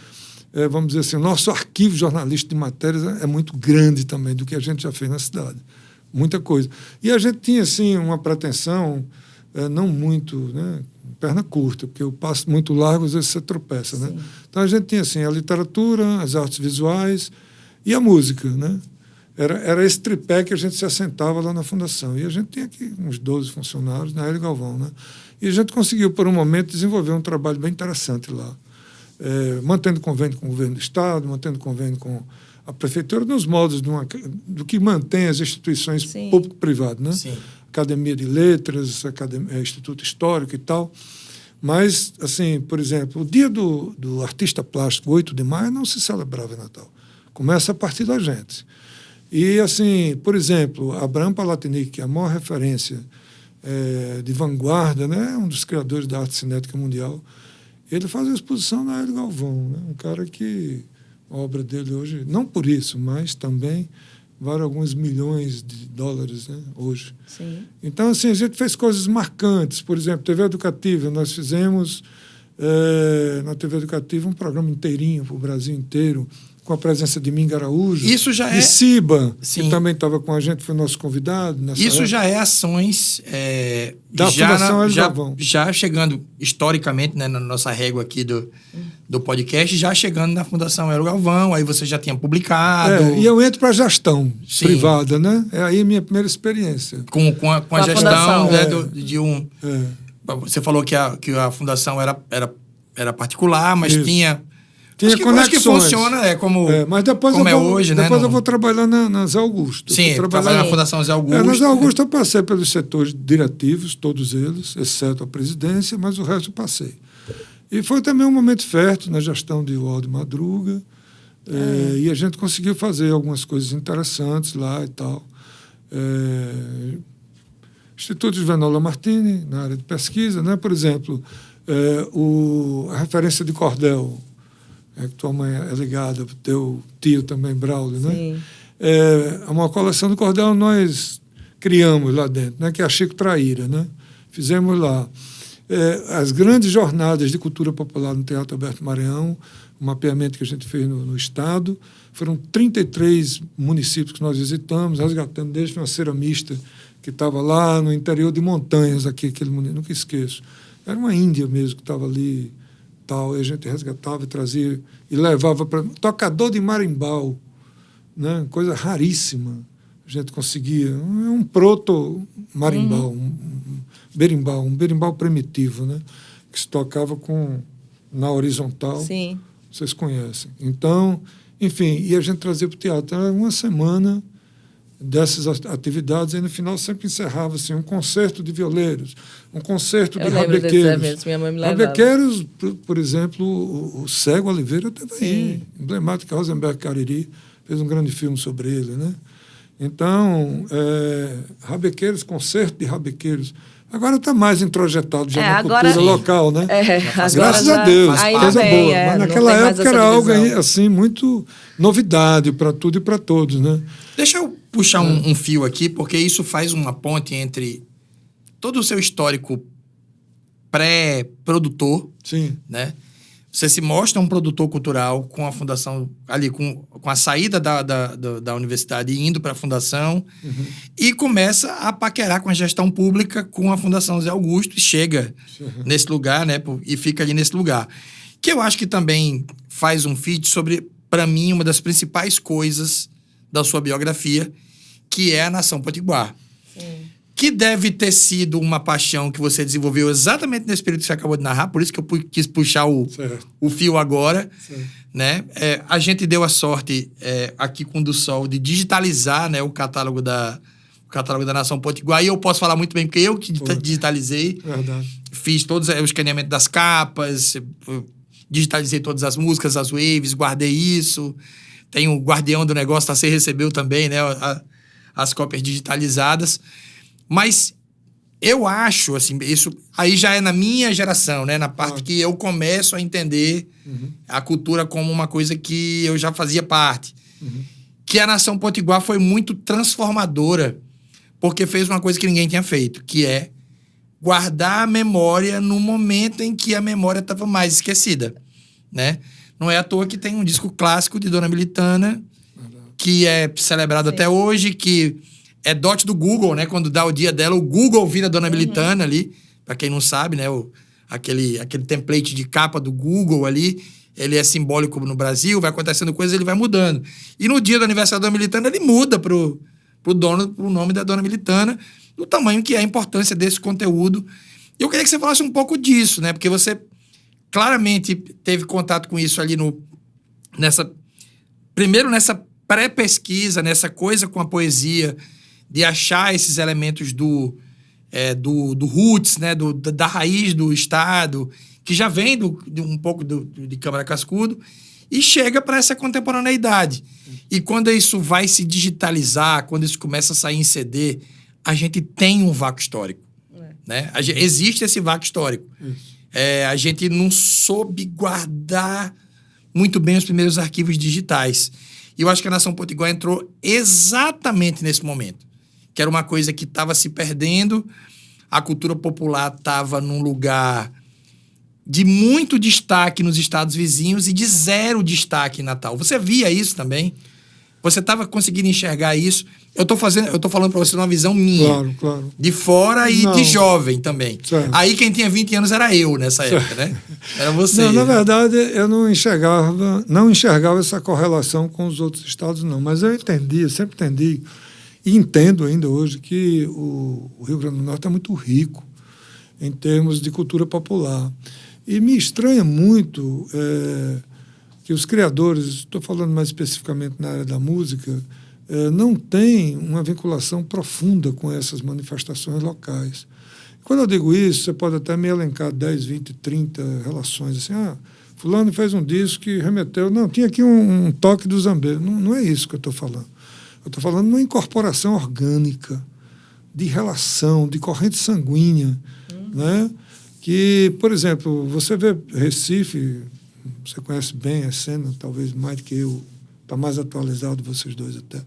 vamos dizer assim, o nosso arquivo jornalístico de matérias é muito grande também do que a gente já fez na cidade. Muita coisa. E a gente tinha, assim, uma pretensão, não muito, né, perna curta, porque o passo muito largo, às vezes você tropeça, né? Então a gente tinha, assim, a literatura, as artes visuais e a música, né? Era esse tripé que a gente se assentava lá na Fundação. E a gente tinha aqui uns 12 funcionários na Hélio Galvão, né? E a gente conseguiu, por um momento, desenvolver um trabalho bem interessante lá. Mantendo convênio com o governo do Estado, mantendo convênio com a prefeitura, nos moldes do que mantém as instituições público-privadas, né? Sim. Academia de Letras, Instituto Histórico e tal. Mas, assim, por exemplo, o dia do artista plástico, 8 de maio, não se celebrava em Natal. Começa a partir da gente. E, assim, por exemplo, Abraham Palatinic, que é a maior referência de vanguarda, né? Um dos criadores da arte cinética mundial, ele faz a exposição na Hélio Galvão, né? Um cara que... A obra dele hoje, não por isso, mas também vale alguns milhões de dólares, né, hoje. Sim. Então, assim, a gente fez coisas marcantes. Por exemplo, TV Educativa. Nós fizemos na TV Educativa um programa inteirinho para o Brasil inteiro, com a presença de Minga Araújo. Isso já e Ciba, Sim. que também estava com a gente, foi nosso convidado. Isso já é ações da Fundação Hélio Galvão. Já chegando historicamente, né, na nossa régua aqui do podcast, já chegando na Fundação Hélio Galvão, aí você já tinha publicado. E eu entro para a gestão privada, né? É aí a minha primeira experiência. Com a gestão, né, de um... Você falou que a fundação era particular, mas tinha conexões. Acho que funciona como, mas depois como hoje, né? Depois eu vou trabalhar na Zé Augusto. Sim, trabalhar na Fundação Zé Augusto. Na Zé Augusto eu passei pelos setores diretivos, todos eles, exceto a presidência, mas o resto eu passei. E foi também um momento fértil na gestão de Waldo Madruga, e a gente conseguiu fazer algumas coisas interessantes lá e tal. Instituto Venola Martini, na área de pesquisa, né? Por exemplo, a referência de cordel, que tua mãe é ligada, teu tio também, Braulio, né? Sim. Uma coleção de cordel nós criamos lá dentro, né? Que é a Chico Traíra, né? Fizemos lá. as grandes jornadas de cultura popular no Teatro Alberto Maranhão, o mapeamento que a gente fez no Estado, foram 33 municípios que nós visitamos, resgatando desde uma ceramista que estava lá no interior de Montanhas, aquele município, nunca esqueço. Era uma índia mesmo que estava ali, tal, e a gente resgatava e trazia, e levava para... Tocador de marimbau, né? Coisa raríssima. A gente conseguia. Um proto-marimbau, um berimbau primitivo, né? Que se tocava na horizontal. Sim. Vocês conhecem. Então, enfim, e a gente trazia para o teatro. Era uma semana dessas atividades, e no final sempre encerrava assim, um concerto de violeiros, um concerto de rabequeiros. Minha mãe me levava. Rabequeiros, por exemplo, o Cego Oliveira estava aí, emblemático, Rosenberg Cariri fez um grande filme sobre ele, né? Então, rabequeiros, concerto de rabequeiros. Agora está mais introjetado já na cultura local, né? Graças a Deus, coisa boa. Mas naquela época era algo assim, muito novidade para tudo e para todos, né? Deixa eu puxar um fio aqui, porque isso faz uma ponte entre todo o seu histórico pré-produtor, né? Você se mostra um produtor cultural com a fundação ali, com a saída da universidade e indo para a fundação, e começa a paquerar com a gestão pública com a Fundação Zé Augusto e chega nesse lugar, né? E fica ali nesse lugar. Que eu acho que também faz um feat sobre, para mim, uma das principais coisas da sua biografia, que é a Nação Potiguar. Que deve ter sido uma paixão que você desenvolveu exatamente nesse período que você acabou de narrar, por isso que eu quis puxar o fio agora. Né? A gente deu a sorte, aqui com o do Sol, de digitalizar, né, o catálogo da Nação Potiguar, e eu posso falar muito bem, porque eu que digitalizei. Verdade. Fiz todos o escaneamento das capas, digitalizei todas as músicas, as waves, guardei isso. Tem o guardião do negócio, você recebeu também, né, as cópias digitalizadas. Mas eu acho, assim, isso aí já é na minha geração, né? Na parte que eu começo a entender a cultura como uma coisa que eu já fazia parte. Que a Nação Potiguar foi muito transformadora, porque fez uma coisa que ninguém tinha feito, que é guardar a memória no momento em que a memória estava mais esquecida, né? Não é à toa que tem um disco clássico de Dona Militana, que é celebrado até hoje, que... é dote do Google, né? Quando dá o dia dela, o Google vira Dona Militana ali. Pra quem não sabe, né? Aquele template de capa do Google ali, ele é simbólico no Brasil, vai acontecendo coisas, ele vai mudando. E no dia do aniversário da Dona Militana, ele muda pro nome da Dona Militana, do tamanho que é a importância desse conteúdo. E eu queria que você falasse um pouco disso, né? Porque você claramente teve contato com isso ali primeiro nessa pré-pesquisa, nessa coisa com a poesia, de achar esses elementos do roots, né? Da raiz do Estado, que já vem um pouco de Câmara Cascudo, e chega para essa contemporaneidade. E quando isso vai se digitalizar, quando isso começa a sair em CD, a gente tem um vácuo histórico. Né? Existe esse vácuo histórico. A gente não soube guardar muito bem os primeiros arquivos digitais. E eu acho que a Nação Potiguar entrou exatamente nesse momento, que era uma coisa que estava se perdendo, a cultura popular estava num lugar de muito destaque nos estados vizinhos e de zero destaque em Natal. Você via isso também? Você estava conseguindo enxergar isso? Eu tô falando para você uma visão minha. Claro. De fora e de jovem também. Certo. Aí quem tinha 20 anos era eu nessa época, né? Era você. Não, na verdade, eu não enxergava essa correlação com os outros estados, não. Mas eu sempre entendi, e entendo ainda hoje, que o Rio Grande do Norte é muito rico em termos de cultura popular. E me estranha muito que os criadores, estou falando mais especificamente na área da música, não têm uma vinculação profunda com essas manifestações locais. Quando eu digo isso, você pode até me elencar 10, 20, 30 relações, assim, fulano fez um disco que remeteu... Não, tinha aqui um toque do Zambeiro. Não é isso que eu estou falando. Eu estou falando de uma incorporação orgânica, de relação, de corrente sanguínea, né? Que, por exemplo, você vê Recife, você conhece bem a cena, talvez mais do que eu, está mais atualizado vocês dois até.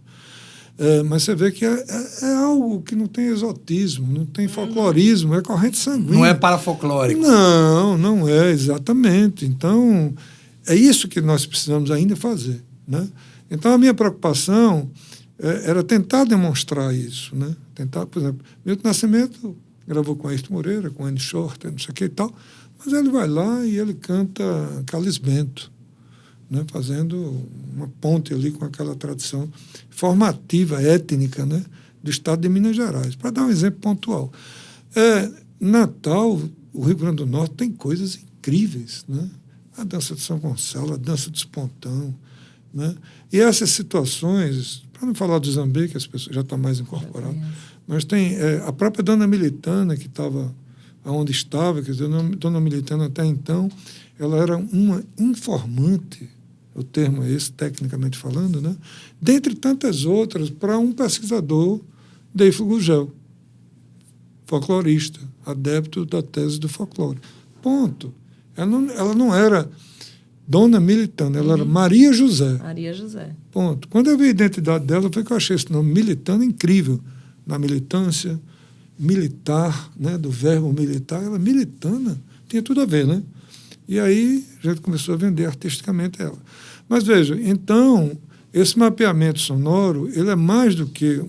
Mas você vê que é algo que não tem exotismo, não tem folclorismo, é corrente sanguínea. Não é parafolclórico. Não é, exatamente. Então, é isso que nós precisamos ainda fazer, né? Então, a minha preocupação era tentar demonstrar isso, né? Tentar, por exemplo, Milton Nascimento gravou com Ayrton Moreira, com Annie Shorter, não sei o que e tal, mas ele vai lá e ele canta Carlos Bento, né? Fazendo uma ponte ali com aquela tradição formativa, étnica, né? Do estado de Minas Gerais. Para dar um exemplo pontual. Natal, o Rio Grande do Norte tem coisas incríveis, né? A dança de São Gonçalo, a dança do Espontão, né? E essas situações, para não falar do Zambê, que as pessoas já estão mais incorporadas, mas tem a própria Dona Militana, que estava onde estava, quer dizer, Dona Militana até então, ela era uma informante, o termo é esse, tecnicamente falando, né? Dentre tantas outras, para um pesquisador, Deifo Gugel, folclorista, adepto da tese do folclore. Ponto. Ela não era Dona Militana, ela era Maria José. Maria José. Ponto. Quando eu vi a identidade dela, foi que eu achei esse nome Militana incrível. Na militância militar, né, do verbo militar, ela militana, tinha tudo a ver, né? E aí a gente começou a vender artisticamente ela. Mas veja, então, esse mapeamento sonoro, ele é mais do que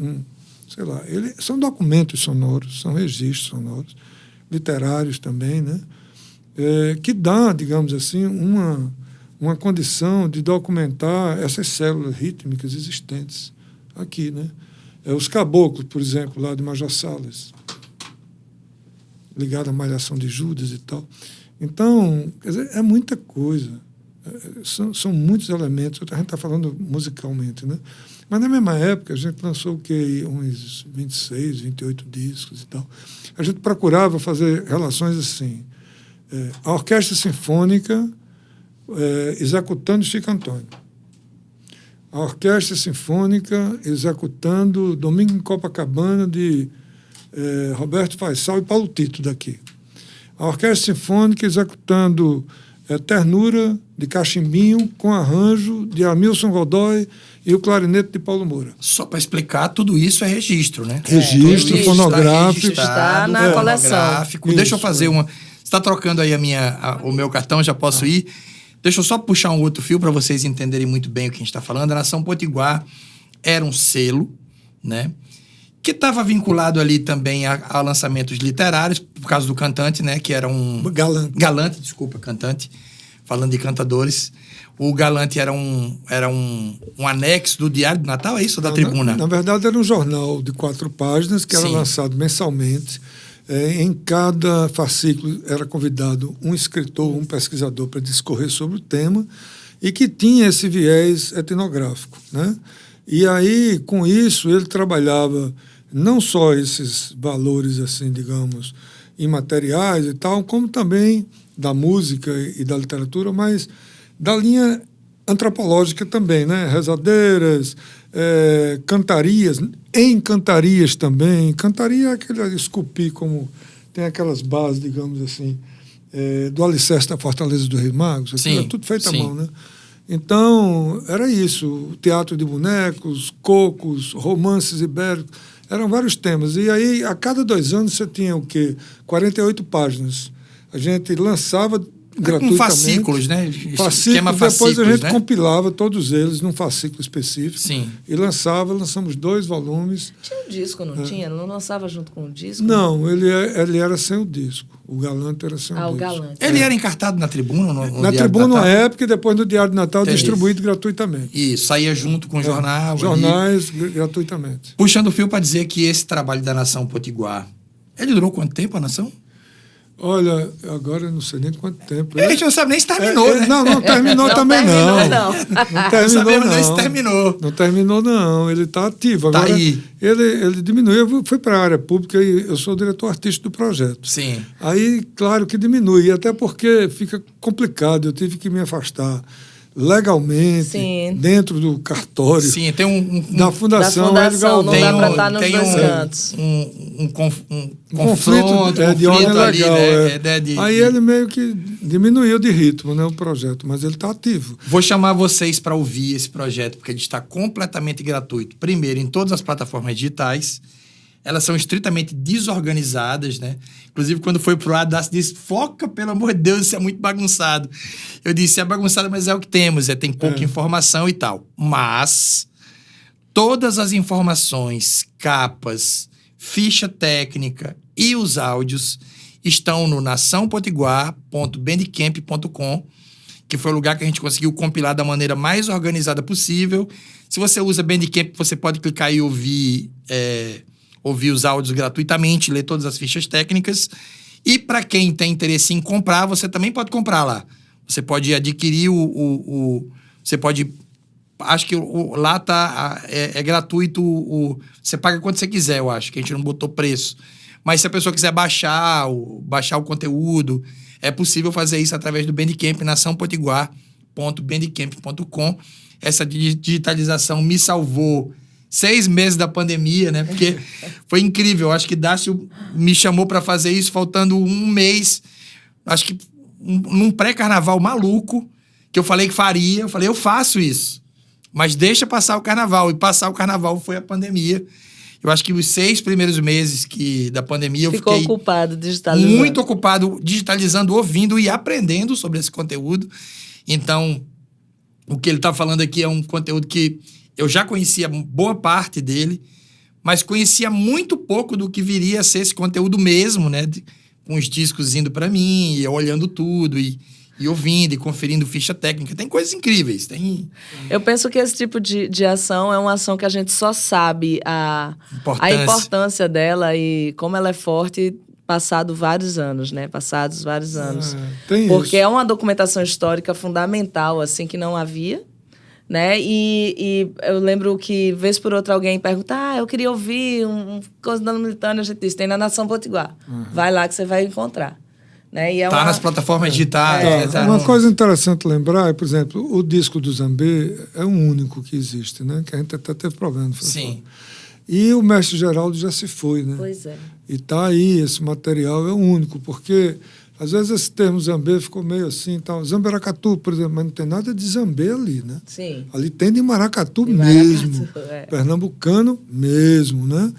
são documentos sonoros, são registros sonoros, literários também, né? Que dá, digamos assim, uma condição de documentar essas células rítmicas existentes aqui, né? Os caboclos, por exemplo, lá de Major Salas, ligado à Malhação de Judas e tal. Então, quer dizer, é muita coisa. São muitos elementos. A gente está falando musicalmente, né? Mas na mesma época, a gente lançou o quê? Uns 26, 28 discos e tal. A gente procurava fazer relações assim. A Orquestra Sinfônica executando Chico Antônio. A Orquestra Sinfônica executando Domingo em Copacabana, de Roberto Faisal e Paulo Tito, daqui. A Orquestra Sinfônica executando Ternura, de Cachimbinho, com arranjo de Hamilton Godoy e o clarinete de Paulo Moura. Só para explicar, tudo isso é registro, né? Registro fonográfico. Está na coleção. Deixa eu fazer uma... Você está trocando aí o meu cartão, já posso ir? Deixa eu só puxar um outro fio para vocês entenderem muito bem o que a gente está falando. A Nação Potiguar era um selo, né? Que estava vinculado ali também a lançamentos literários, por causa do cantante, né? Que era um... Galante, cantante. Falando de cantadores. O Galante era um anexo do Diário do Natal, é isso? Da Tribuna? Na verdade, era um jornal de 4 páginas que era lançado mensalmente. Em cada fascículo era convidado um escritor, um pesquisador para discorrer sobre o tema e que tinha esse viés etnográfico, né? E aí, com isso, ele trabalhava não só esses valores, assim, digamos, imateriais e tal, como também da música e da literatura, mas da linha antropológica também, né? Rezadeiras, cantarias, encantarias também. Cantaria é aquele esculpir, como tem aquelas bases, digamos assim, do alicerce da Fortaleza do Rei Magos. Aquilo é tudo feito à mão, né? Então, era isso. Teatro de bonecos, cocos, romances ibéricos. Eram vários temas. E aí, a cada 2 anos, você tinha o quê? 48 páginas. A gente lançava gratuitamente. Com fascículos, né? Depois a gente compilava todos eles num fascículo específico. Sim. E lançamos 2 volumes. Tinha um disco, não tinha? Não lançava junto com o disco? Não, ele era sem o disco. O Galante era sem o disco. Galante. Ele era encartado na Tribuna? Na Tribuna, na época, e depois no Diário de Natal, distribuído gratuitamente. Isso, saía junto com o jornal. Jornais, gratuitamente. Puxando o fio para dizer que esse trabalho da Nação Potiguar, ele durou quanto tempo, a Nação? Olha, agora eu não sei nem quanto tempo. A gente não sabe nem se terminou, né? Não terminou também, não. Não terminou, nem se terminou. Não terminou, não. Ele está ativo. Agora, tá aí. Ele diminuiu. Eu fui para a área pública e eu sou o diretor artístico do projeto. Sim. Aí, claro que diminui, até porque fica complicado. Eu tive que me afastar legalmente, Sim. dentro do cartório. Sim, tem da Fundação Hélio Galvão. Não dá para estar nos dois cantos. Um conflito de ordem ali, legal. né? Aí ele meio que diminuiu de ritmo, né, o projeto, mas ele está ativo. Vou chamar vocês para ouvir esse projeto, porque ele está completamente gratuito. Primeiro, em todas as plataformas digitais. Elas são estritamente desorganizadas, né? Inclusive, quando foi pro lado, Dácio disse, foca, pelo amor de Deus, isso é muito bagunçado. Eu disse, é bagunçado, mas é o que temos, tem pouca informação e tal. Mas, todas as informações, capas, ficha técnica e os áudios estão no naçãopotiguar.bandcamp.com, que foi o lugar que a gente conseguiu compilar da maneira mais organizada possível. Se você usa Bandcamp, você pode clicar e ouvir os áudios gratuitamente, ler todas as fichas técnicas. E para quem tem interesse em comprar, você também pode comprar lá. Você pode adquirir você pode... Acho que lá é gratuito. Você paga quanto você quiser, eu acho, que a gente não botou preço. Mas se a pessoa quiser baixar o conteúdo, é possível fazer isso através do Bandcamp, naçãopotiguar.bandcamp.com. Essa digitalização me salvou 6 meses da pandemia, né? Porque foi incrível. Acho que Dácio me chamou para fazer isso faltando 1 mês. Acho que num pré-carnaval maluco, que eu falei que faria. Eu falei, eu faço isso. Mas deixa passar o carnaval. E passar o carnaval foi a pandemia. Eu acho que os 6 primeiros meses da pandemia eu fiquei... Ficou ocupado digitalizando. Muito ocupado digitalizando, ouvindo e aprendendo sobre esse conteúdo. Então, o que ele está falando aqui é um conteúdo que eu já conhecia boa parte dele, mas conhecia muito pouco do que viria a ser esse conteúdo mesmo, né? Com os discos indo para mim, e olhando tudo, e ouvindo, e conferindo ficha técnica. Tem coisas incríveis. Eu penso que esse tipo de ação é uma ação que a gente só sabe a importância dela e como ela é forte passados vários anos, né? Porque é uma documentação histórica fundamental, assim, que não havia. Né? E eu lembro que, vez por outra, alguém pergunta, eu queria ouvir coisa da militânia, a gente disse, tem na Nação Potiguar. Vai lá que você vai encontrar. Né? E nas plataformas digitais. Uma coisa interessante lembrar, por exemplo, o disco do Zambê é o único que existe, né? Que a gente até teve problema. Sim. E o mestre Geraldo já se foi, né? Pois é. E tá aí, esse material é o único, porque... Às vezes esse termo Zambê ficou meio assim, tal. Zamberacatu, por exemplo, mas não tem nada de Zambê ali, né? Sim. Ali tem de maracatu mesmo. Pernambucano mesmo, né?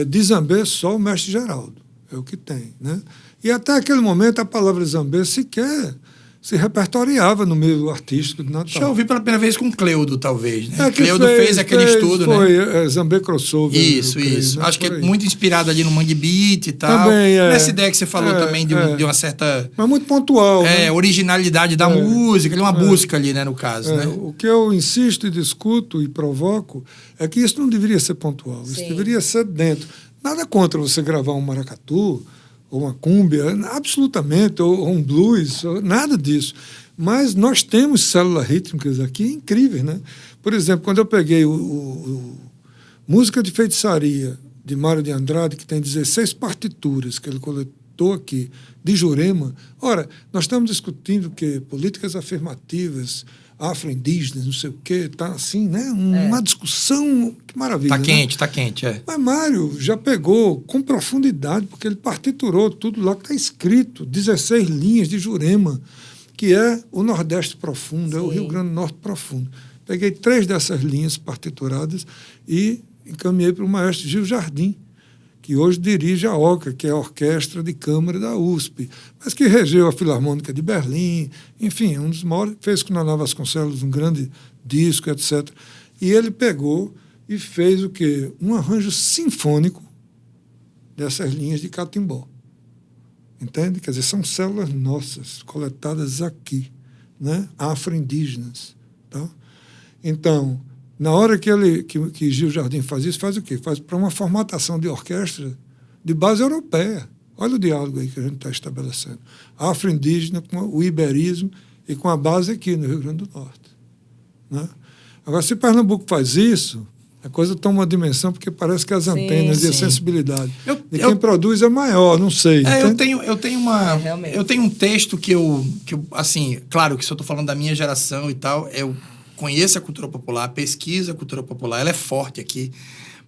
De Zambê só o mestre Geraldo. É o que tem, né? E até aquele momento a palavra Zambê sequer se repertoriava no meio artístico de Natal. Deixa eu ouvir pela primeira vez com Cleudo, talvez. Né? Cleudo fez aquele estudo, foi, né? Foi Zambê Crossover. Isso. Né? Acho que é muito inspirado ali no Mangue Beat e tal. Também nessa ideia que você falou também de uma certa... Mas muito pontual. Né? Originalidade da música, uma busca ali, né, no caso. Né? O que eu insisto e discuto e provoco é que isso não deveria ser pontual. Sim. Isso deveria ser dentro. Nada contra você gravar um maracatu ou uma cúmbia, absolutamente, ou um blues, nada disso. Mas nós temos células rítmicas aqui incríveis, né? Por exemplo, quando eu peguei Música de Feitiçaria, de Mário de Andrade, que tem 16 partituras que ele coletou aqui, de Jurema. Ora, nós estamos discutindo o quê? Políticas afirmativas, afro-indígenas, não sei o quê, tá assim, né? Uma discussão, que maravilha. Tá quente. Mas Mário já pegou com profundidade, porque ele partiturou tudo lá que está escrito, 16 linhas de Jurema, que é o Nordeste profundo, é o Rio Grande do Norte profundo. Peguei 3 dessas linhas partituradas e encaminhei para o maestro Gil Jardim, que hoje dirige a OCA, que é a Orquestra de Câmara da USP, mas que regeu a Filarmônica de Berlim, enfim, um dos maiores, fez com Naná Vasconcelos um grande disco, etc. E ele pegou e fez o quê? Um arranjo sinfônico dessas linhas de catimbó. Entende? Quer dizer, são células nossas, coletadas aqui, né? Afro-indígenas. Tá? Então, na hora que Gil Jardim faz isso, faz o quê? Faz para uma formatação de orquestra de base europeia. Olha o diálogo aí que a gente está estabelecendo. Afro-indígena com o iberismo e com a base aqui no Rio Grande do Norte. Né? Agora, se Pernambuco faz isso, A coisa toma uma dimensão porque parece que as antenas e a sim. sensibilidade de quem produz é maior, não sei. Eu tenho um texto que eu assim, claro que se eu estou falando da minha geração e tal, eu conheço a cultura popular, pesquiso a cultura popular, ela é forte aqui,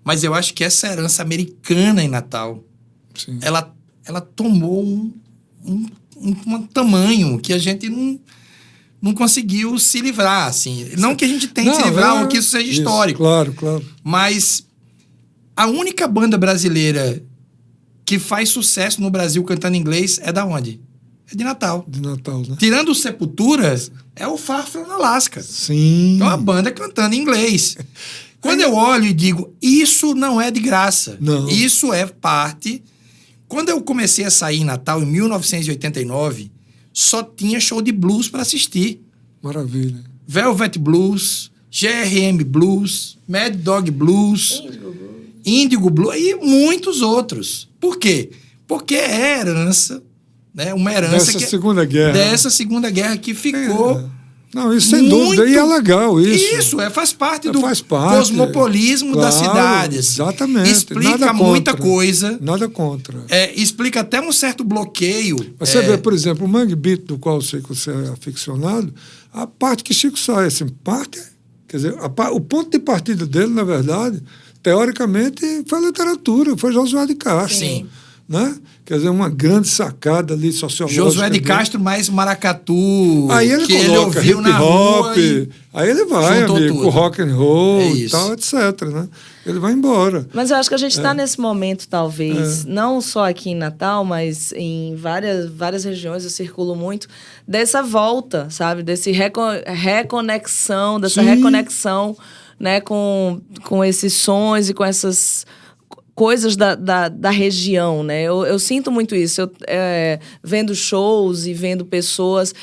mas eu acho que essa herança americana em Natal, Sim. ela tomou um tamanho que a gente não conseguiu se livrar, assim. Não que a gente tente se livrar ou que isso seja histórico. Claro, claro. Mas a única banda brasileira que faz sucesso no Brasil cantando inglês é da onde? É de Natal. De Natal, né? Tirando o Sepultura, é o Far From Alaska. Sim. É uma banda cantando em inglês. Quando eu olho e digo, isso não é de graça. Não. Isso é parte... Quando eu comecei a sair em Natal, em 1989, só tinha show de blues para assistir. Maravilha. Velvet Blues, GRM Blues, Mad Dog Blues, Índigo Blues e muitos outros. Por quê? Porque é herança, né? Uma herança dessa Segunda Guerra que ficou... Não, isso sem dúvida. E é legal isso. Isso, faz parte do cosmopolismo das cidades. Exatamente. Explica muita coisa. Nada contra. Explica até um certo bloqueio. Você vê, por exemplo, o Mangue Beat, do qual eu sei que você é aficionado, a parte que Chico Sá, assim, quer dizer, o ponto de partida dele, na verdade, teoricamente, foi a literatura, foi Josué de Castro. Sim. Né? Quer dizer, uma grande sacada ali sociológica. Josué de Castro mais maracatu. Aí ele que coloca ele ouviu hip hop, aí ele vai, amigo, tudo. com rock and roll e tal, etc. Né? Ele vai embora. Mas eu acho que a gente está nesse momento, talvez, não só aqui em Natal, mas em várias regiões, eu circulo muito, dessa volta, sabe? Desse reconexão, né, com esses sons e com essas coisas da região, né? Eu sinto muito isso. Vendo shows e vendo pessoas...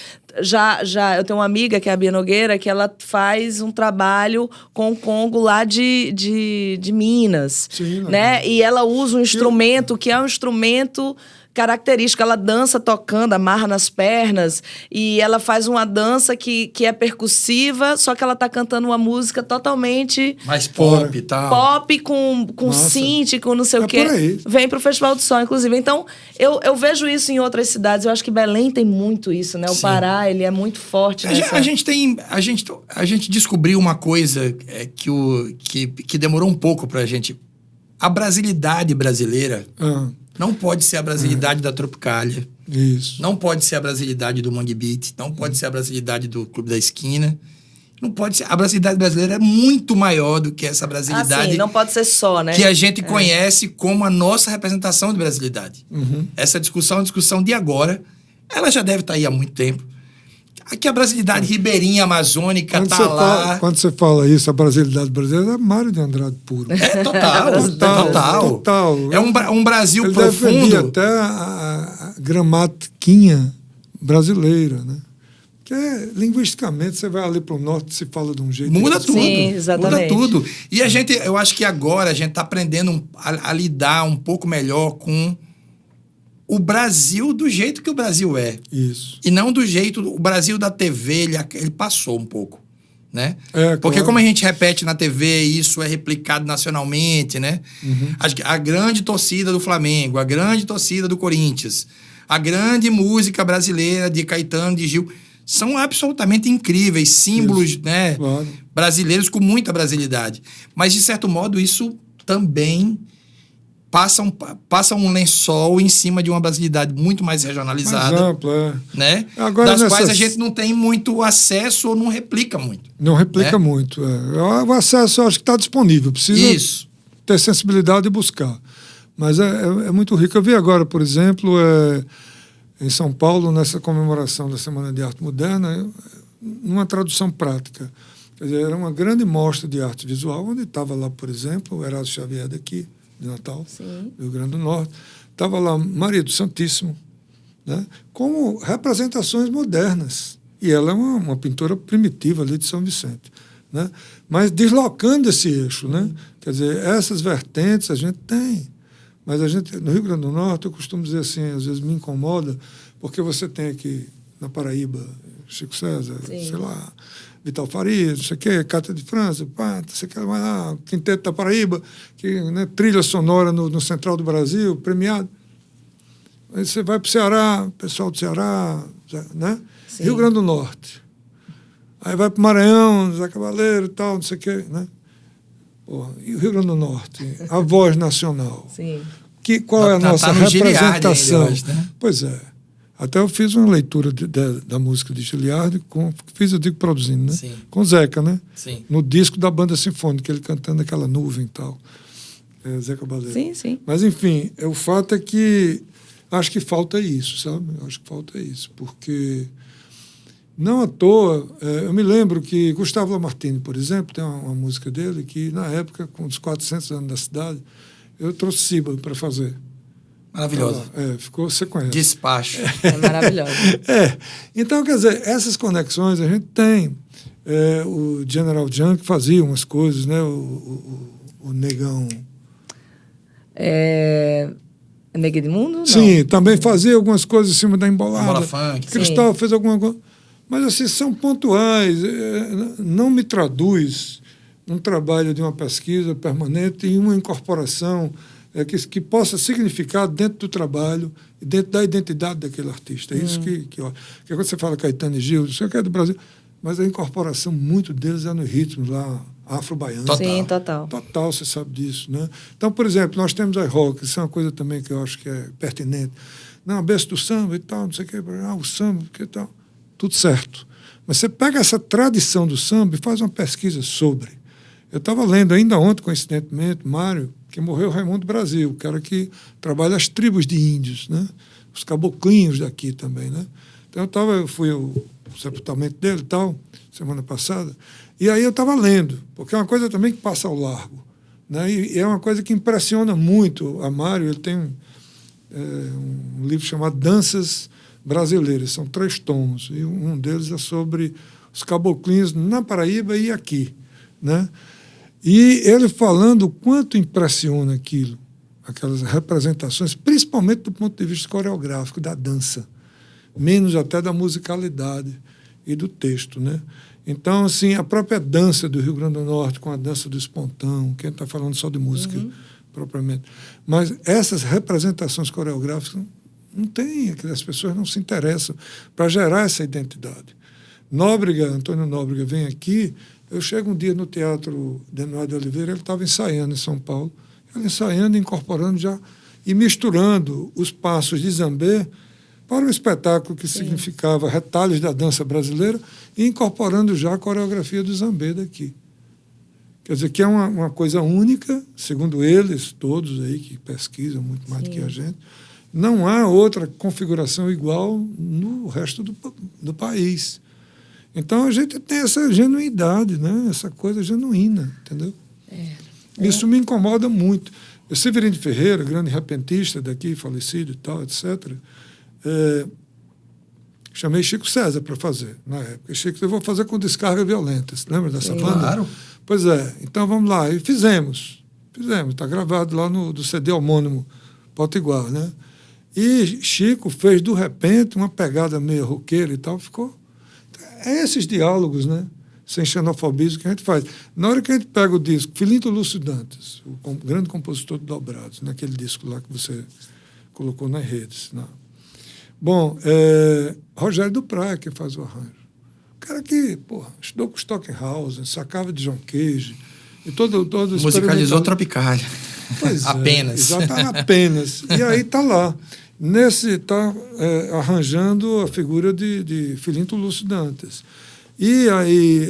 eu tenho uma amiga, que é a Bia Nogueira, que ela faz um trabalho com o Congo lá de Minas. Sim, né? E ela usa um instrumento que é um instrumento característico. Ela dança tocando, amarra nas pernas, e ela faz uma dança que é percussiva, só que ela tá cantando uma música totalmente... mais pop e tal. Pop com synth, com não sei o quê. Vem pro Festival do Sol, inclusive. Então, eu vejo isso em outras cidades. Eu acho que Belém tem muito isso, né? O Pará, ele é muito forte nessa... A gente descobriu uma coisa que demorou um pouco pra gente. A brasilidade brasileira... Não pode ser a brasilidade da Tropicália. Isso. Não pode ser a brasilidade do Mangue Beat. Não pode ser a brasilidade do Clube da Esquina. Não pode ser. A brasilidade brasileira é muito maior do que essa brasilidade. Sim, não pode ser só, né? Que a gente conhece como a nossa representação de brasilidade. Essa discussão é uma discussão de agora. Ela já deve estar aí há muito tempo. Aqui a brasilidade ribeirinha, amazônica, lá. Quando você fala isso, a brasilidade brasileira é Mário de Andrade puro. Total. É um Brasil ele profundo. Ele defendia até a gramatiquinha brasileira, né? Porque linguisticamente você vai ali para o norte e se fala de um jeito. Muda tudo. Sim, exatamente. Muda tudo. E eu acho que agora a gente está aprendendo a lidar um pouco melhor com o Brasil do jeito que o Brasil é. Isso. E não do jeito... O Brasil da TV, ele passou um pouco, né? Porque claro. como a gente repete na TV, isso é replicado nacionalmente, né? A grande torcida do Flamengo, a grande torcida do Corinthians, a grande música brasileira de Caetano, de Gil, são absolutamente incríveis, símbolos, né? Claro. Brasileiros com muita brasilidade. Mas, de certo modo, isso também... Passa um lençol em cima de uma brasilidade muito mais regionalizada. Mais ampla, né? Agora, das quais a gente não tem muito acesso ou não replica muito. Não replica muito. O acesso eu acho que está disponível. Precisa ter sensibilidade e buscar. Mas é muito rico. Eu vi agora, por exemplo, em São Paulo, nessa comemoração da Semana de Arte Moderna, uma tradução prática. Quer dizer, era uma grande mostra de arte visual, onde estava lá, por exemplo, o Erasmo Xavier daqui, de Natal, do Rio Grande do Norte. Estava lá Maria do Santíssimo, né, como representações modernas. E ela é uma pintora primitiva ali de São Vicente. Né, mas deslocando esse eixo. Né, quer dizer, essas vertentes a gente tem. Mas a gente, no Rio Grande do Norte, eu costumo dizer assim, às vezes me incomoda, porque você tem aqui na Paraíba, Chico César, sei lá, Vital Farias, não sei o quê, Cátia de França, pá, não sei o que, vai lá, Quinteto da Paraíba, que, né, trilha sonora no Central do Brasil, premiado. Aí você vai para o Ceará, pessoal do Ceará, né? Sim. Rio Grande do Norte. Aí vai para o Maranhão, Zé Cavaleiro e tal, não sei o quê, né? Porra, e o Rio Grande do Norte, a Voz Nacional. Sim. Qual é a nossa representação? Ainda, né? Pois é. Até eu fiz uma leitura da música de Giliardi, eu digo produzindo, né? Sim. Com Zeca, né? Sim. No disco da banda sinfônica, ele cantando aquela nuvem e tal. Zé Cabaleiro. Sim, sim. Mas, enfim, o fato é que acho que falta isso, sabe? Acho que falta isso, porque não à toa, eu me lembro que Gustavo Lamartine, por exemplo, tem uma música dele que, na época, com os 400 anos da cidade, eu trouxe Ciba para fazer. Maravilhoso. Ficou, você conhece. Despacho. É maravilhoso. Então, quer dizer, essas conexões a gente tem. O General Junk fazia umas coisas, né? O Negão. Nega Edmundo? Não. Sim, também fazia algumas coisas em cima da embolada. Bola funk. Cristal fez alguma coisa. Mas, assim, são pontuais. Não me traduz um trabalho de uma pesquisa permanente e uma incorporação que possa significar dentro do trabalho e dentro da identidade daquele artista. É isso que quando você fala Caetano e Gil, não sei o que é do Brasil, mas a incorporação, muito deles é no ritmo lá, afro-baiano. Sim, total. Total, você sabe disso, né? Então, por exemplo, nós temos a rock, isso é uma coisa também que eu acho que é pertinente. Não, a berço do samba e tal, não sei o que, o samba, que tal, tudo certo. Mas você pega essa tradição do samba e faz uma pesquisa sobre. Eu estava lendo ainda ontem, coincidentemente, Mário, que morreu Raimundo Brasil, o cara que trabalha as tribos de índios, né? Os caboclinhos daqui também, né? Então eu fui ao sepultamento dele e tal, semana passada, e aí eu estava lendo, porque é uma coisa também que passa ao largo, né? E é uma coisa que impressiona muito a Mário. Ele tem um livro chamado Danças Brasileiras, são 3 tomos, e um deles é sobre os caboclinhos na Paraíba e aqui, né? E ele falando o quanto impressiona aquilo, aquelas representações, principalmente do ponto de vista coreográfico, da dança, menos até da musicalidade e do texto, né? Então, assim, a própria dança do Rio Grande do Norte, com a dança do espontão, quem está falando só de música propriamente, mas essas representações coreográficas não tem, as pessoas não se interessam para gerar essa identidade. Antônio Nóbrega vem aqui. Eu chego um dia no Teatro Denoir de Oliveira, ele estava ensaiando em São Paulo, ele ensaiando, incorporando já e misturando os passos de Zambé para um espetáculo que significava retalhos da dança brasileira e incorporando já a coreografia do Zambé daqui. Quer dizer, que é uma coisa única, segundo eles, todos aí que pesquisam muito mais do que a gente. Não há outra configuração igual no resto do país. Então, a gente tem essa genuidade, né? Essa coisa genuína, entendeu? Isso me incomoda muito. O Severino Ferreira, grande repentista daqui, falecido e tal, etc., chamei Chico César para fazer, na época. Chico, eu vou fazer com Descarga Violenta. Você lembra dessa banda? Claro. Pois é. Então, vamos lá. E fizemos. Está gravado lá do CD homônimo Potiguar, né? E Chico fez, do repente, uma pegada meio roqueira e tal, ficou... É esses diálogos, né? Sem xenofobismo que a gente faz. Na hora que a gente pega o disco, Filinto Lúcio Dantas, o grande compositor do Dobrados, naquele disco lá que você colocou nas redes. Não. Bom, Rogério do Praia que faz o arranjo. O cara que, estudou com Stockhausen, sacava de John Cage, e todo musicalizou Tropicália. Pois apenas. Apenas. E aí está lá. Está arranjando a figura de Filinto Lúcio Dantas. E aí,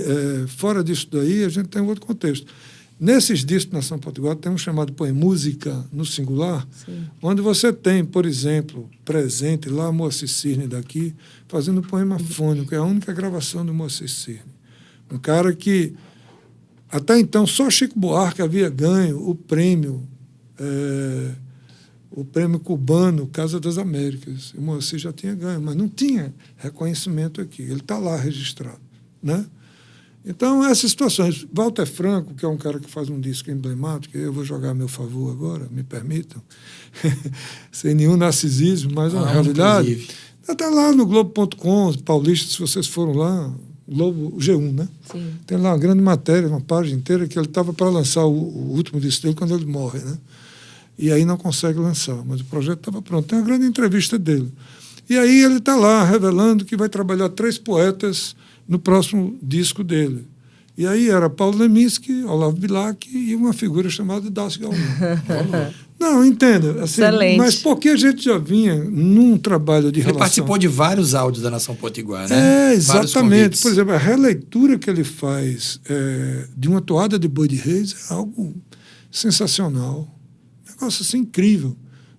fora disso daí, a gente tem um outro contexto. Nesses discos Nação Potiguar, tem um chamado Poemúsica no singular, onde você tem, por exemplo, presente lá Moacir Cirne daqui, fazendo um poema fônico, é a única gravação do Moacir Cirne. Um cara que, até então, só Chico Buarque havia ganho o prêmio cubano Casa das Américas. O Moacir já tinha ganho, mas não tinha reconhecimento aqui. Ele está lá registrado, né? Então, essas situações. Walter Franco, que é um cara que faz um disco emblemático, eu vou jogar a meu favor agora, me permitam, sem nenhum narcisismo, mas é uma realidade. Está lá no Globo.com, paulistas, se vocês foram lá, Globo, o G1, né? Sim. Tem lá uma grande matéria, uma página inteira, que ele estava para lançar o último disco dele quando ele morre, né? E aí não consegue lançar, mas o projeto estava pronto. Tem uma grande entrevista dele. E aí ele está lá revelando que vai trabalhar 3 poetas no próximo disco dele. E aí era Paulo Leminski, Olavo Bilac e uma figura chamada Dácio Galvão. Não, entenda. Assim, Excelente. mas porque a gente já vinha num trabalho de Ele relação... participou de vários áudios da Nação Potiguar, né? É, Vários exatamente. convites. Por exemplo, a releitura que ele faz de uma toada de Boi de Reis é algo sensacional. Um negócio assim incrível.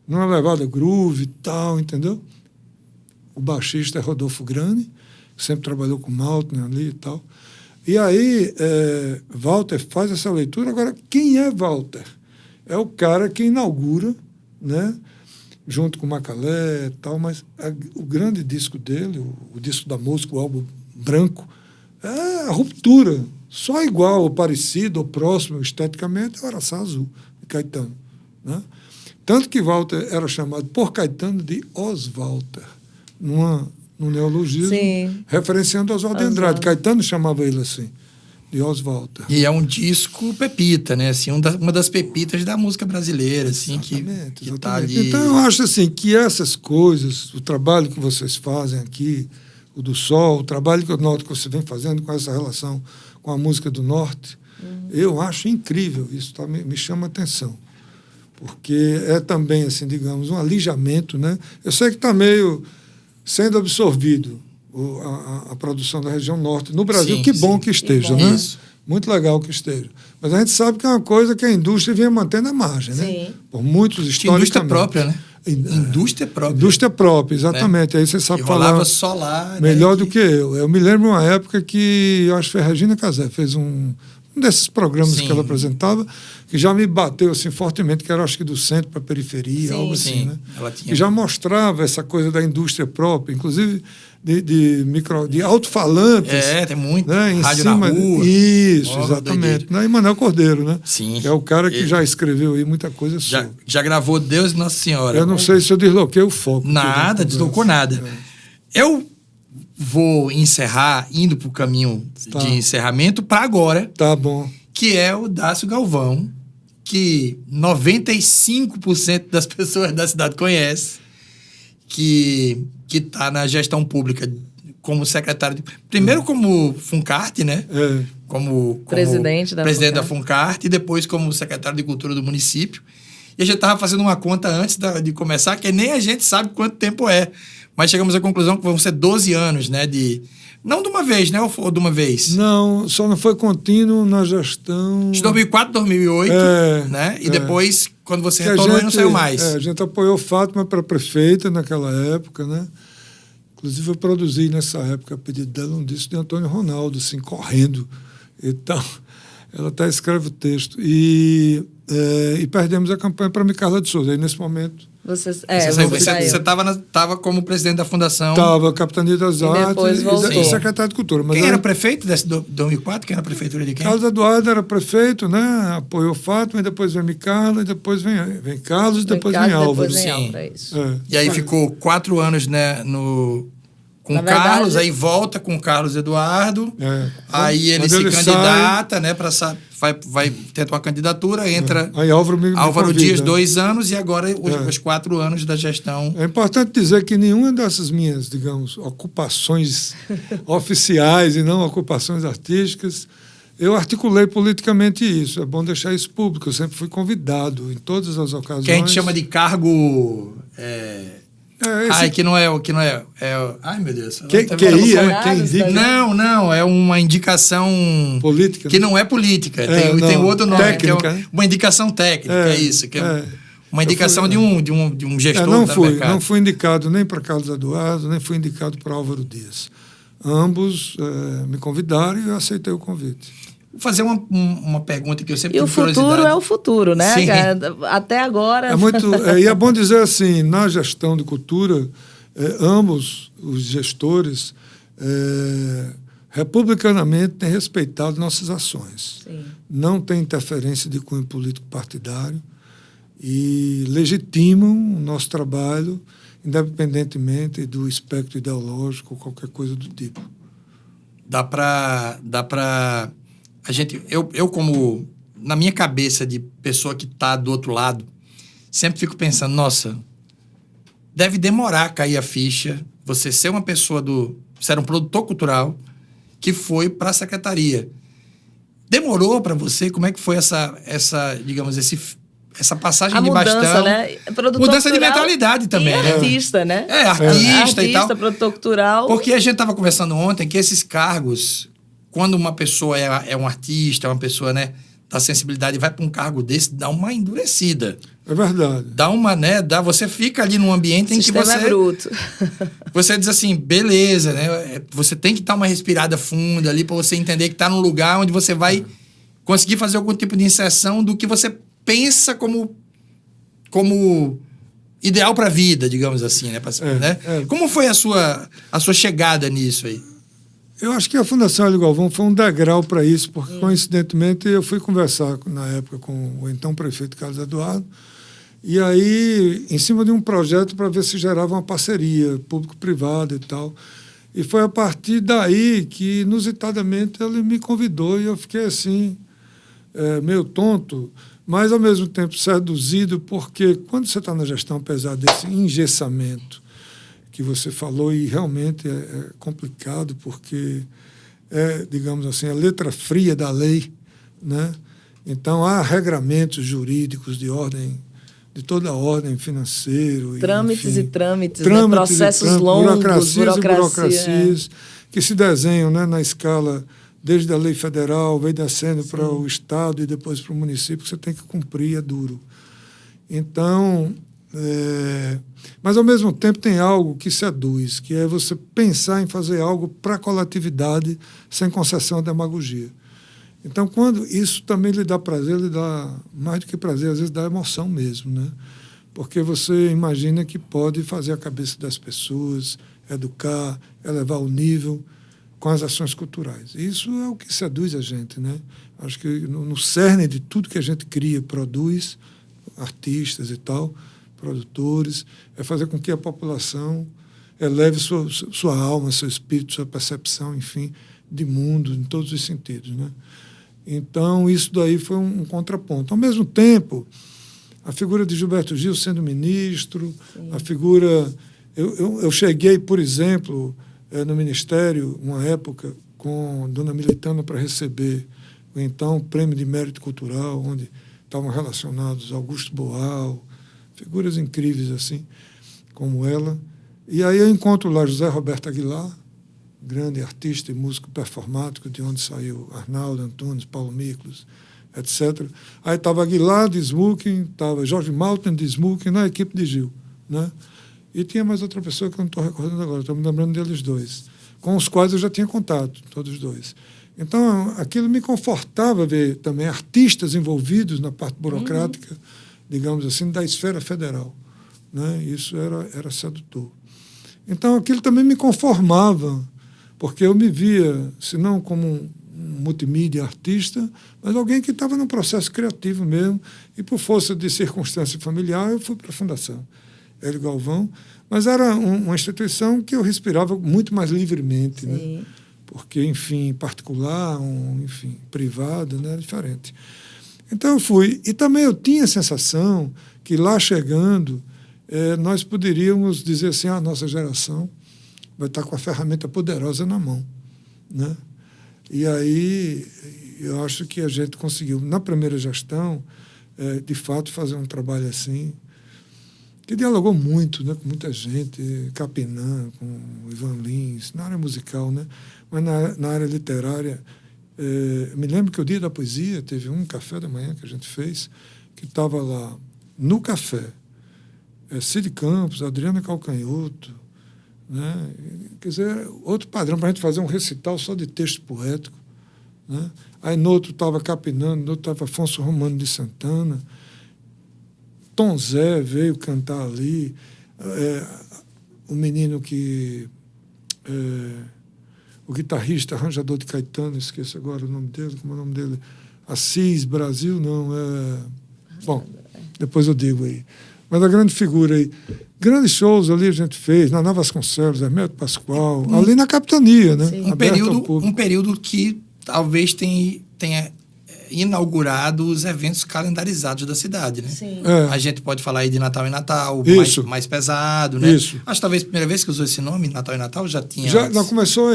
Numa levada groove e tal, entendeu? O baixista é Rodolfo Grani, que sempre trabalhou com Maltner ali e tal. E aí, Walter faz essa leitura. Agora, quem é Walter? É o cara que inaugura, né? Junto com Macalé e tal, mas o grande disco dele, o disco da música, o álbum branco, é a ruptura. Só igual, ou parecido, ou próximo, esteticamente, é o Araçá Azul, de Caetano. Né? Tanto que Walter era chamado por Caetano de Oswalter, num neologismo, Sim. referenciando Oswaldo de Andrade. Caetano chamava ele assim, de Oswalter. E é um disco pepita, né? Assim, uma das pepitas da música brasileira, assim, Exatamente, que tá ali. Então, eu acho assim que essas coisas, o trabalho que vocês fazem aqui, o do Sol, o trabalho que eu noto que você vem fazendo com essa relação com a música do Norte, eu acho incrível. Isso me chama a atenção. Porque é também, assim, digamos, um alijamento, né? Eu sei que está meio sendo absorvido a produção da região norte no Brasil. Sim, que bom sim. que esteja, Que né? Isso. Muito legal que esteja. Mas a gente sabe que é uma coisa que a indústria vinha mantendo à margem, né? Sim. Por muitos Tinha indústria historicamente. própria, né? Indústria própria. Indústria própria, exatamente. Aí você sabe Que falar rolava só lá. melhor né? do que eu. Eu me lembro de uma época que eu acho que foi a Regina Casé fez um desses programas Sim. que ela apresentava, que já me bateu assim fortemente, que era acho que do centro para a periferia, Sim. algo assim, Sim, né? ela tinha. Que já mostrava essa coisa da indústria própria, inclusive de alto-falantes. Tem muito. Né, em Rádio cima, na rua. Isso, Ó, exatamente. doideira. Né, e Manuel Cordeiro, né? Sim. Que é o cara que Ele- já escreveu aí muita coisa sobre. Já gravou Deus e Nossa Senhora. Eu não sei se eu desloquei o foco. Nada, deslocou nada. É. Eu vou encerrar, indo para o caminho Tá. de encerramento, para agora, Tá bom. que é o Dácio Galvão, que 95% das pessoas da cidade conhece, que está na gestão pública como secretário de... Primeiro como Funcarte, né? É. Como Presidente da da Funcarte. Funcarte, e depois como secretário de Cultura do município. E a gente estava fazendo uma conta antes de começar, que nem a gente sabe quanto tempo é. Mas chegamos à conclusão que vão ser 12 anos, né? Não de uma vez, né? Ou de uma vez? Não, só não foi contínuo na gestão. De 2004, 2008, né? E depois, quando você Que a retornou, gente, não saiu mais. a gente apoiou Fátima para prefeita naquela época, né? Inclusive, eu produzi nessa época, a pedido dela, um disco de Antônio Ronaldo, assim, correndo e tal. Ela até escreve o texto. E perdemos a campanha para Micarla de Souza. Aí, nesse momento, Você Você saiu. estava como presidente da fundação. estava Capitania das Artes depois voltou. e secretário de Cultura. Mas Quem aí, era prefeito desse 2004? Quem era a prefeitura de quem? Carlos Eduardo era prefeito, né? Apoiou Fátima, e depois vem Micarla, e depois vem Carlos, e depois vem Álvaro. Depois vem Sim. Álvaro, é isso. É. E aí ficou 4 anos, né, com Na o Carlos, verdade- aí volta com o Carlos Eduardo. É. Aí ele Quando se ele candidata, né, vai tentar uma candidatura, entra Aí Álvaro me Álvaro convida. Dias, 2 anos, e agora É. os 4 anos da gestão. É importante dizer que nenhuma dessas minhas, digamos, ocupações oficiais e não ocupações artísticas, eu articulei politicamente isso. É bom deixar isso público. Eu sempre fui convidado em todas as ocasiões. Que a gente chama de cargo. Esse Que não é. Ai, meu Deus. QI, Tá vendo? quem indica Não, é uma indicação política. que né? não é política. É, Tem não. outro nome, Técnica, que é né? uma indicação técnica, é isso. Que é uma indicação de um gestor não do fui, mercado. não fui indicado nem para Carlos Eduardo, nem fui indicado para Álvaro Dias. Ambos me convidaram e eu aceitei o convite. Vou fazer uma pergunta que eu sempre E o tive futuro curiosidade. é o futuro, né? Sim. Até agora. E é bom dizer assim, na gestão de cultura, ambos os gestores republicanamente têm respeitado nossas ações. Sim. Não tem interferência de cunho político partidário e legitimam o nosso trabalho, independentemente do espectro ideológico ou qualquer coisa do tipo. dá pra a gente... Eu como... Na minha cabeça de pessoa que tá do outro lado, sempre fico pensando, nossa, deve demorar a cair a ficha, você ser uma pessoa você era um produtor cultural que foi para a secretaria. Demorou para você? Como é que foi essa digamos, essa passagem a de mudança, bastão? Né? Mudança de mentalidade também, e né? artista, né? Artista e tal. Produtor cultural. Porque a gente estava conversando ontem que esses cargos, quando uma pessoa é um artista, é uma pessoa, né, da sensibilidade, vai para um cargo desse, dá uma endurecida. É verdade. Dá uma, né? Você fica ali num ambiente em que você... é bruto. Você diz assim, beleza, né? Você tem que dar uma respirada funda ali para você entender que está num lugar onde você vai conseguir fazer algum tipo de inserção do que você pensa como ideal para a vida, digamos assim, né? Como foi a sua chegada nisso aí? Eu acho que a Fundação Hélio Galvão foi um degrau para isso, porque, coincidentemente, eu fui conversar, na época, com o então prefeito Carlos Eduardo, e aí, em cima de um projeto para ver se gerava uma parceria público-privada e tal. E foi a partir daí que, inusitadamente, ele me convidou e eu fiquei assim, meio tonto, mas, ao mesmo tempo, seduzido, porque quando você está na gestão, apesar desse engessamento que você falou, e realmente é complicado, porque digamos assim, a letra fria da lei, né? Então, há regramentos jurídicos de toda a ordem, financeiro. Trâmites e trâmites, né? Processos longos, burocracias que se desenham, né, na escala, desde a lei federal, vem descendo para o Estado e depois para o município, que você tem que cumprir, é duro. Então... mas, ao mesmo tempo, tem algo que seduz, que é você pensar em fazer algo para a coletividade sem concessão à demagogia. Então, quando isso também lhe dá prazer, lhe dá mais do que prazer, às vezes dá emoção mesmo, né? Porque você imagina que pode fazer a cabeça das pessoas, educar, elevar o nível com as ações culturais. Isso é o que seduz a gente, né? Acho que no cerne de tudo que a gente cria, produz, artistas e tal, produtores, é fazer com que a população eleve sua alma, seu espírito, sua percepção, enfim, de mundo, em todos os sentidos, né? Então, isso daí foi um contraponto. Ao mesmo tempo, a figura de Gilberto Gil sendo ministro, a figura... Eu cheguei, por exemplo, no Ministério, uma época, com Dona Militana para receber o então Prêmio de Mérito Cultural, onde estavam relacionados Augusto Boal, figuras incríveis assim, como ela. E aí eu encontro lá José Roberto Aguilar, grande artista e músico performático, de onde saiu Arnaldo Antunes, Paulo Miklos, etc. Aí estava Aguilar de smoking, estava Jorge Malten de smoking na equipe de Gil, né? E tinha mais outra pessoa que eu não estou recordando agora, estou me lembrando deles dois, com os quais eu já tinha contato, todos dois. Então, aquilo me confortava ver também artistas envolvidos na parte burocrática, digamos assim, da esfera federal, né? Isso era sedutor. Então, aquilo também me conformava, porque eu me via, se não como um multimídia artista, mas alguém que estava num processo criativo mesmo, e por força de circunstância familiar, eu fui para a Fundação Hélio Galvão, mas era uma instituição que eu respirava muito mais livremente, né? Porque, enfim, particular, enfim, privado, né? Era diferente. Então eu fui, e também eu tinha a sensação que lá chegando, nós poderíamos dizer assim, a nossa geração vai estar com a ferramenta poderosa na mão, né? E aí eu acho que a gente conseguiu, na primeira gestão, de fato, fazer um trabalho assim, que dialogou muito, né, com muita gente, Capinã, com Ivan Lins, na área musical, né? Mas na área literária, me lembro que o Dia da Poesia teve um café da manhã que a gente fez, que estava lá no café, Cid Campos, Adriana Calcanhoto, né? Quer dizer, outro padrão para a gente fazer um recital só de texto poético, né? Aí no outro estava Capinã, no outro estava Afonso Romano de Santana, Tom Zé veio cantar ali, o menino que... o guitarrista, arranjador de Caetano, esqueço agora o nome dele, como é o nome dele? Assis Brasil, não, bom, depois eu digo aí. Mas a grande figura aí. Grandes shows ali a gente fez, na Nova Vasconcelos, Hermeto Pascoal, ali na Capitania, né? Um período que talvez tenha inaugurado os eventos calendarizados da cidade, né? Sim. A gente pode falar aí de Natal em Natal, mais pesado, né? Isso. Acho que talvez a primeira vez que usou esse nome, Natal em Natal, já tinha... Não, começou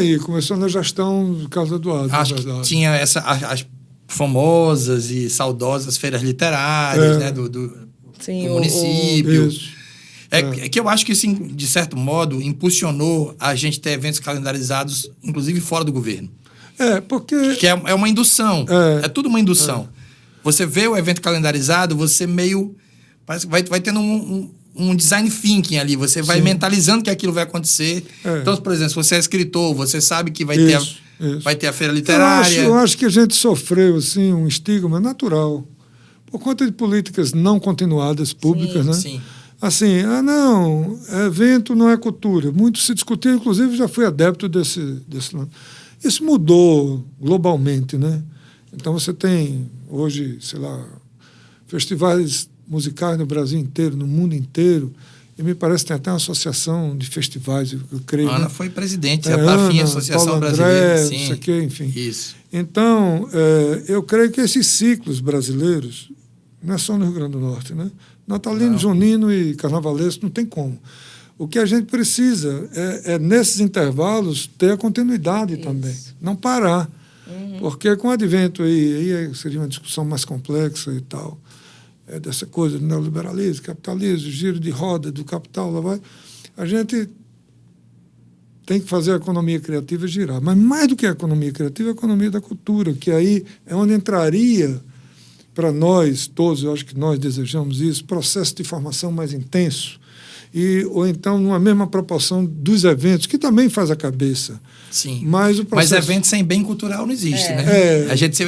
na gestão do Carlos Eduardo. Acho que tinha as famosas e saudosas feiras literárias, né? Do município. É que eu acho que, assim, de certo modo, impulsionou a gente ter eventos calendarizados, inclusive fora do governo. Porque... Que é uma indução. É tudo uma indução. Você vê o evento calendarizado, você meio... Parece que vai tendo um design thinking ali. Você vai mentalizando que aquilo vai acontecer. Então, por exemplo, se você é escritor, você sabe que vai ter a feira literária. Eu acho que a gente sofreu, assim, um estigma natural. Por conta de políticas não continuadas, públicas, né? Sim. Assim, não, evento não é cultura. Muito se discutiu, inclusive já fui adepto desse lado. Isso mudou globalmente, né? Então você tem hoje, sei lá, festivais musicais no Brasil inteiro, no mundo inteiro, e me parece que tem até uma associação de festivais, eu creio. Ana foi presidente, a PAFIM, Associação Paulo Brasileira. André, Sim. Isso aqui, enfim. Isso. Então, eu creio que esses ciclos brasileiros, não é só no Rio Grande do Norte, né? Natalino, junino e carnavalesco, não tem como. O que a gente precisa nesses intervalos, ter a continuidade também. Não parar. Porque com o advento aí seria uma discussão mais complexa e tal, dessa coisa do neoliberalismo, capitalismo, giro de roda do capital, lá vai. A gente tem que fazer a economia criativa girar. Mas mais do que a economia criativa, a economia da cultura, que aí é onde entraria... Para nós, todos, eu acho que nós desejamos isso, processo de formação mais intenso, ou então numa mesma proporção dos eventos, que também faz a cabeça. Sim. Mas evento sem bem cultural não existe, né?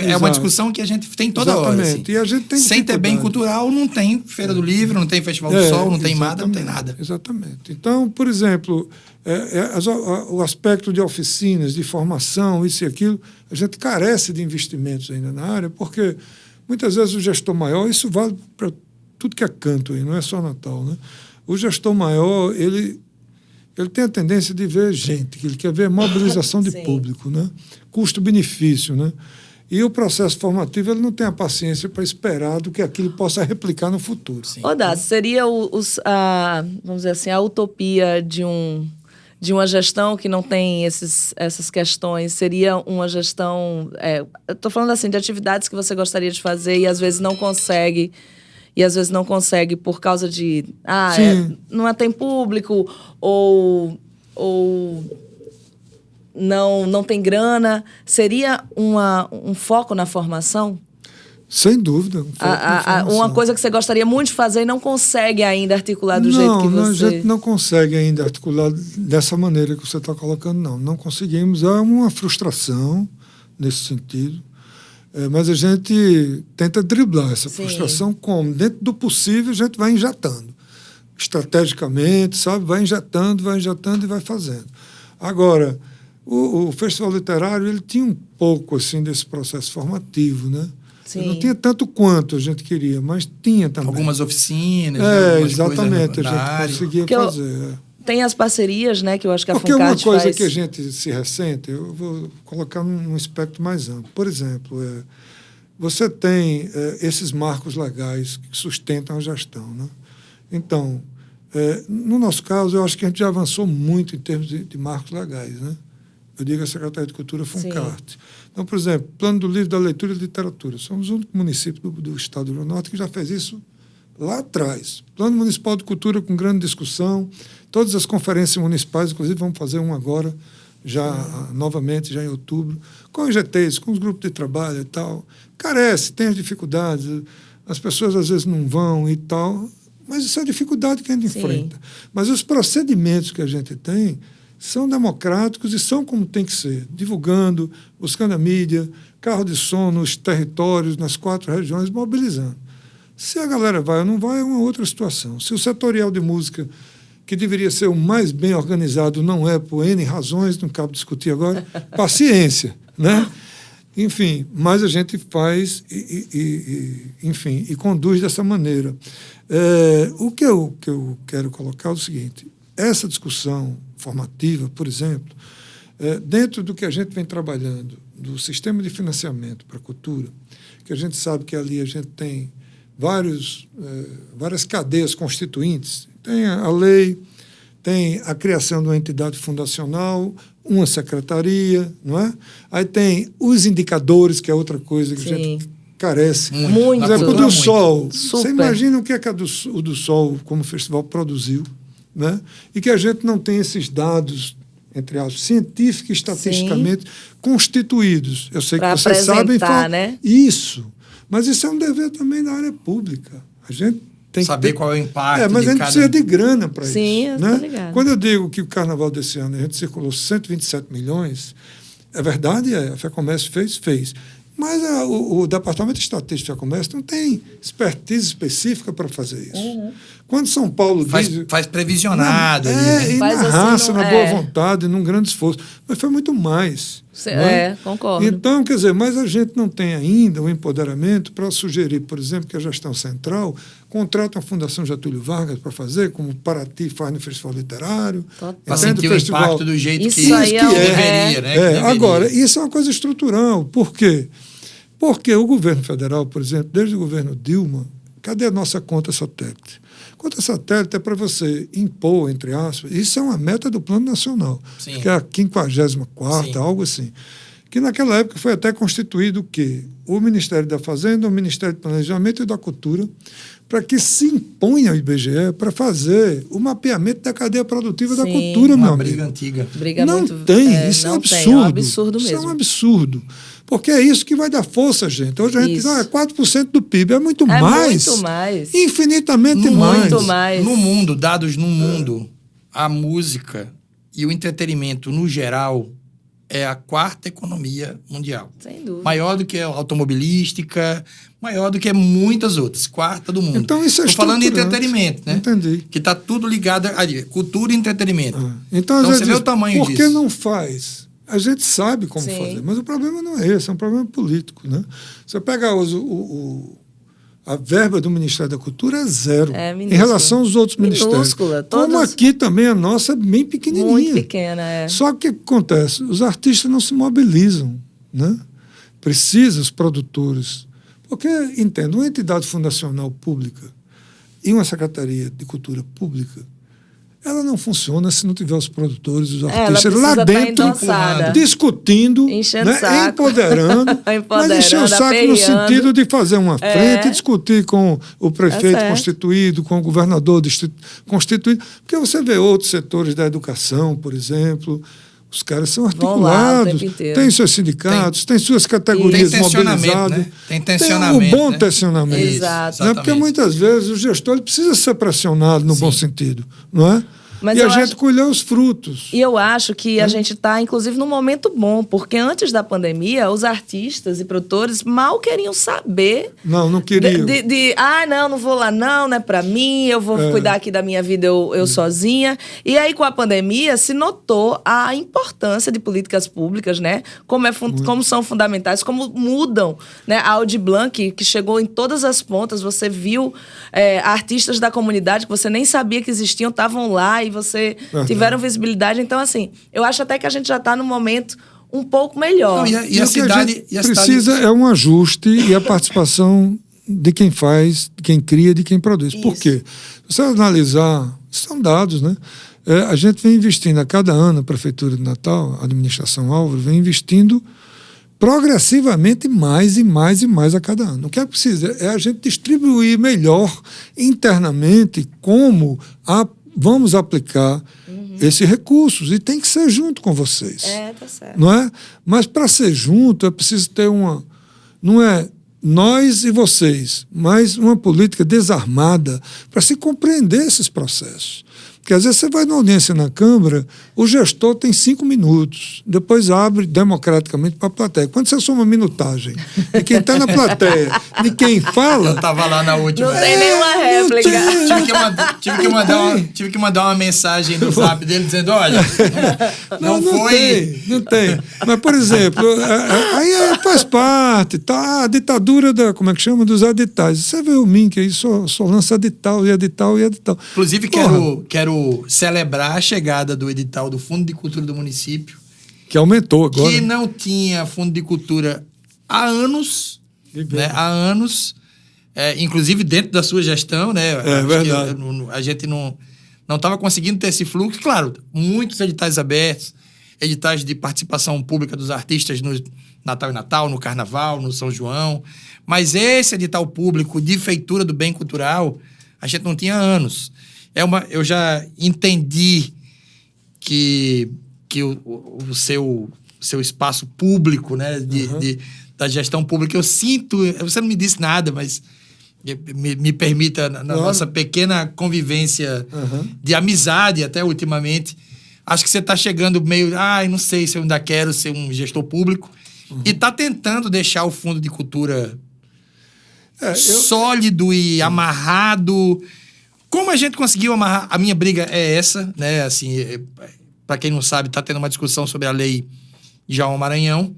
É uma discussão que a gente tem toda hora. Assim. E a gente tem sem ter bem cultural, não tem Feira do Livro, não tem Festival do Sol, não tem nada, não tem nada. Exatamente. Então, por exemplo, o aspecto de oficinas, de formação, isso e aquilo, a gente carece de investimentos ainda na área, porque... Muitas vezes o gestor maior, isso vale para tudo que é canto aí, não é só Natal, né? O gestor maior, ele tem a tendência de ver gente, que ele quer ver mobilização de público, né? Custo-benefício, né? E o processo formativo, ele não tem a paciência para esperar do que aquilo possa replicar no futuro. Dácio, seria vamos dizer assim, a utopia de uma gestão que não tem essas questões, seria uma gestão... eu estou falando assim, de atividades que você gostaria de fazer e às vezes não consegue, por causa de... não tem público, ou não tem grana. Seria um foco na formação? Sem dúvida. Uma coisa que você gostaria muito de fazer e não consegue ainda articular do jeito que você... A gente não consegue ainda articular dessa maneira que você está colocando, não. Não conseguimos. É uma frustração nesse sentido. Mas a gente tenta driblar essa frustração como? Dentro do possível, a gente vai injetando. Estrategicamente, sabe? Vai injetando e vai fazendo. Agora, o Festival Literário, ele tinha um pouco assim desse processo formativo, né? Não tinha tanto quanto a gente queria, mas tinha também. Algumas oficinas. Exatamente, a gente conseguia fazer. Tem as parcerias, né, que eu acho que a Porque FUNCAT faz. Porque uma coisa que a gente se ressente, eu vou colocar num aspecto mais amplo. Por exemplo, você tem esses marcos legais que sustentam a gestão, né? Então, no nosso caso, eu acho que a gente já avançou muito em termos de marcos legais, né? Eu digo a Secretaria de Cultura FUNCAT. Então, por exemplo, Plano do Livro da Leitura e Literatura. Somos o único município do estado do Rio Grande do Norte que já fez isso lá atrás. Plano Municipal de Cultura com grande discussão. Todas as conferências municipais, inclusive vamos fazer uma agora, novamente, já em outubro, com GTs, com os grupos de trabalho e tal. Carece, tem as dificuldades, as pessoas às vezes não vão e tal, mas isso é a dificuldade que a gente enfrenta. Mas os procedimentos que a gente tem são democráticos e são como tem que ser, divulgando, buscando a mídia, carro de som nos territórios, nas 4 regiões, mobilizando. Se a galera vai ou não vai, é uma outra situação. Se o setorial de música, que deveria ser o mais bem organizado, não é por N razões, não cabe discutir agora, paciência, né? Enfim, mas a gente faz enfim, e conduz dessa maneira. O que eu quero colocar é o seguinte: essa discussão formativa, por exemplo, dentro do que a gente vem trabalhando, do sistema de financiamento para a cultura, que a gente sabe que ali a gente tem várias cadeias constituintes. Tem a lei, tem a criação de uma entidade fundacional, uma secretaria, não é? Aí tem os indicadores, que é outra coisa que a gente carece. Muito. Por exemplo, o do Sol. Super. Você imagina o que é que o do Sol, como festival, produziu, né? E que a gente não tem esses dados, entre aspas, científicos e estatisticamente constituídos. Eu sei pra que vocês sabem né? isso, mas isso é um dever também da área pública. A gente tem saber que ter... qual é o impacto mas a gente precisa de grana para isso. Sim, eu né? tô ligado. Quando eu digo que o carnaval desse ano a gente circulou 127 milhões, é verdade, a FEComércio fez. Mas o Departamento de Estatística da FEComércio não tem expertise específica para fazer isso. Uhum. Quando São Paulo faz previsionado. e Faz na assim, raça, não- na boa vontade, num grande esforço. Mas foi muito mais. Concordo. Então, quer dizer, mas a gente não tem ainda o empoderamento para sugerir, por exemplo, que a gestão central contrata a Fundação Getúlio Vargas para fazer, como Paraty faz no Festival Literário. Para entende? sentir o impacto do jeito Isso que aí é deveria, né? Que deveria. Agora, isso é uma coisa estrutural. Por quê? Porque o governo federal, por exemplo, desde o governo Dilma, cadê a nossa conta satélite? Conta satélite é para você impor, entre aspas, isso é uma meta do Plano Nacional, Sim. que é a 54ª, Sim. algo assim. Que naquela época foi até constituído o quê? O Ministério da Fazenda, o Ministério do Planejamento e da Cultura, para que se imponha ao IBGE para fazer o mapeamento da cadeia produtiva da Sim. cultura, meu Uma amigo. briga antiga. Briga Não muito, tem, isso é um não absurdo. tem, é um absurdo Isso mesmo. é um absurdo. Porque é isso que vai dar força, gente. Hoje a gente diz, Isso. 4% do PIB, é muito É mais. muito mais. Infinitamente Muito mais. mais. No mundo, dados no mundo, a música e o entretenimento, no geral, é a 4ª economia mundial. Sem dúvida. Maior do que a automobilística, maior do que muitas outras. 4ª do mundo. Então isso é Tô falando de estruturante. entretenimento, né? Entendi. Que está tudo ligado a cultura e entretenimento. Então, Então, às você vezes, vê o tamanho por que disso. não faz? A gente sabe como Sim. fazer, mas o problema não é esse, é um problema político. Né? Você pega a verba do Ministério da Cultura é zero É em minúscula. relação aos outros ministérios. Minúscula, Como todos- aqui também a nossa é bem pequenininha. Muito pequena, Só que o que acontece? Os artistas não se mobilizam, né? Precisa os produtores. Porque, entendo, uma entidade fundacional pública e uma secretaria de cultura pública, ela não funciona se não tiver os produtores, os ela artistas precisa lá tá dentro, endossada. discutindo, Enchendo né? o saco. Empoderando, mas encher o Empoderando, saco no aperreando. sentido de fazer uma frente, discutir com o prefeito certo. constituído, com o governador constituído, porque você vê outros setores da educação, por exemplo, os caras são Vão lá o articulados, tempo inteiro. têm seus sindicatos, têm suas categorias Tem tensionamento, mobilizadas. né? Tem tensionamento, um bom né? tensionamento. Isso, Exato. Né? Porque exatamente. muitas vezes o gestor ele precisa ser pressionado no bom sentido, não é? Mas e a eu gente acho- colheu os frutos. E eu acho que a gente está, inclusive, num momento bom, porque antes da pandemia, os artistas e produtores mal queriam saber Não queria. não vou lá não é para mim, eu vou cuidar aqui da minha vida eu sozinha. E aí, com a pandemia, se notou a importância de políticas públicas, né? Como são fundamentais, como mudam, né? A Audi Blanc, que chegou em todas as pontas, você viu artistas da comunidade que você nem sabia que existiam, estavam lá e você tiveram visibilidade. Então, assim, eu acho até que a gente já está num momento um pouco melhor. Não, e E a o que cidade... gente e a precisa cidade... é um ajuste e a participação de quem faz, de quem cria, de quem produz. Por Isso. quê? Se você analisar, são dados, né? A gente vem investindo a cada ano, a Prefeitura de Natal, a Administração Álvaro, vem investindo progressivamente mais e mais e mais a cada ano. O que é preciso é a gente distribuir melhor internamente como vamos aplicar esses recursos. E tem que ser junto com vocês. Tá certo. Não é? Mas para ser junto é preciso ter não é nós e vocês, mas uma política desarmada para se compreender esses processos. Porque às vezes você vai na audiência na Câmara, o gestor tem 5 minutos, depois abre democraticamente para a plateia. Quando você soma a minutagem de quem está na plateia, de quem fala... Eu estava lá na última. Não tem nenhuma réplica. Tive que mandar uma mensagem no zap dele dizendo, olha, não foi... Não tem. Mas, por exemplo, aí faz parte, tá? A ditadura como é que chama? Dos editais. Você vê o Mink aí, só lança edital e edital e edital. Inclusive, quero celebrar a chegada do edital do Fundo de Cultura do município. Que aumentou agora. Que não tinha Fundo de Cultura há anos. Né? Há anos. Inclusive dentro da sua gestão, né? É verdade. A gente não estava conseguindo ter esse fluxo. Claro, muitos editais abertos, editais de participação pública dos artistas no Natal e Natal, no Carnaval, no São João. Mas esse edital público de feitura do bem cultural, a gente não tinha há anos. Eu já entendi que o seu espaço público, né, da gestão pública, eu sinto, você não me disse nada, mas me permita, na nossa pequena convivência de amizade até ultimamente, acho que você está chegando meio, não sei se eu ainda quero ser um gestor público, e está tentando deixar o Fundo de Cultura sólido e amarrado. Como a gente conseguiu amarrar? A minha briga é essa, né? Assim, para quem não sabe, está tendo uma discussão sobre a lei Djalma Maranhão.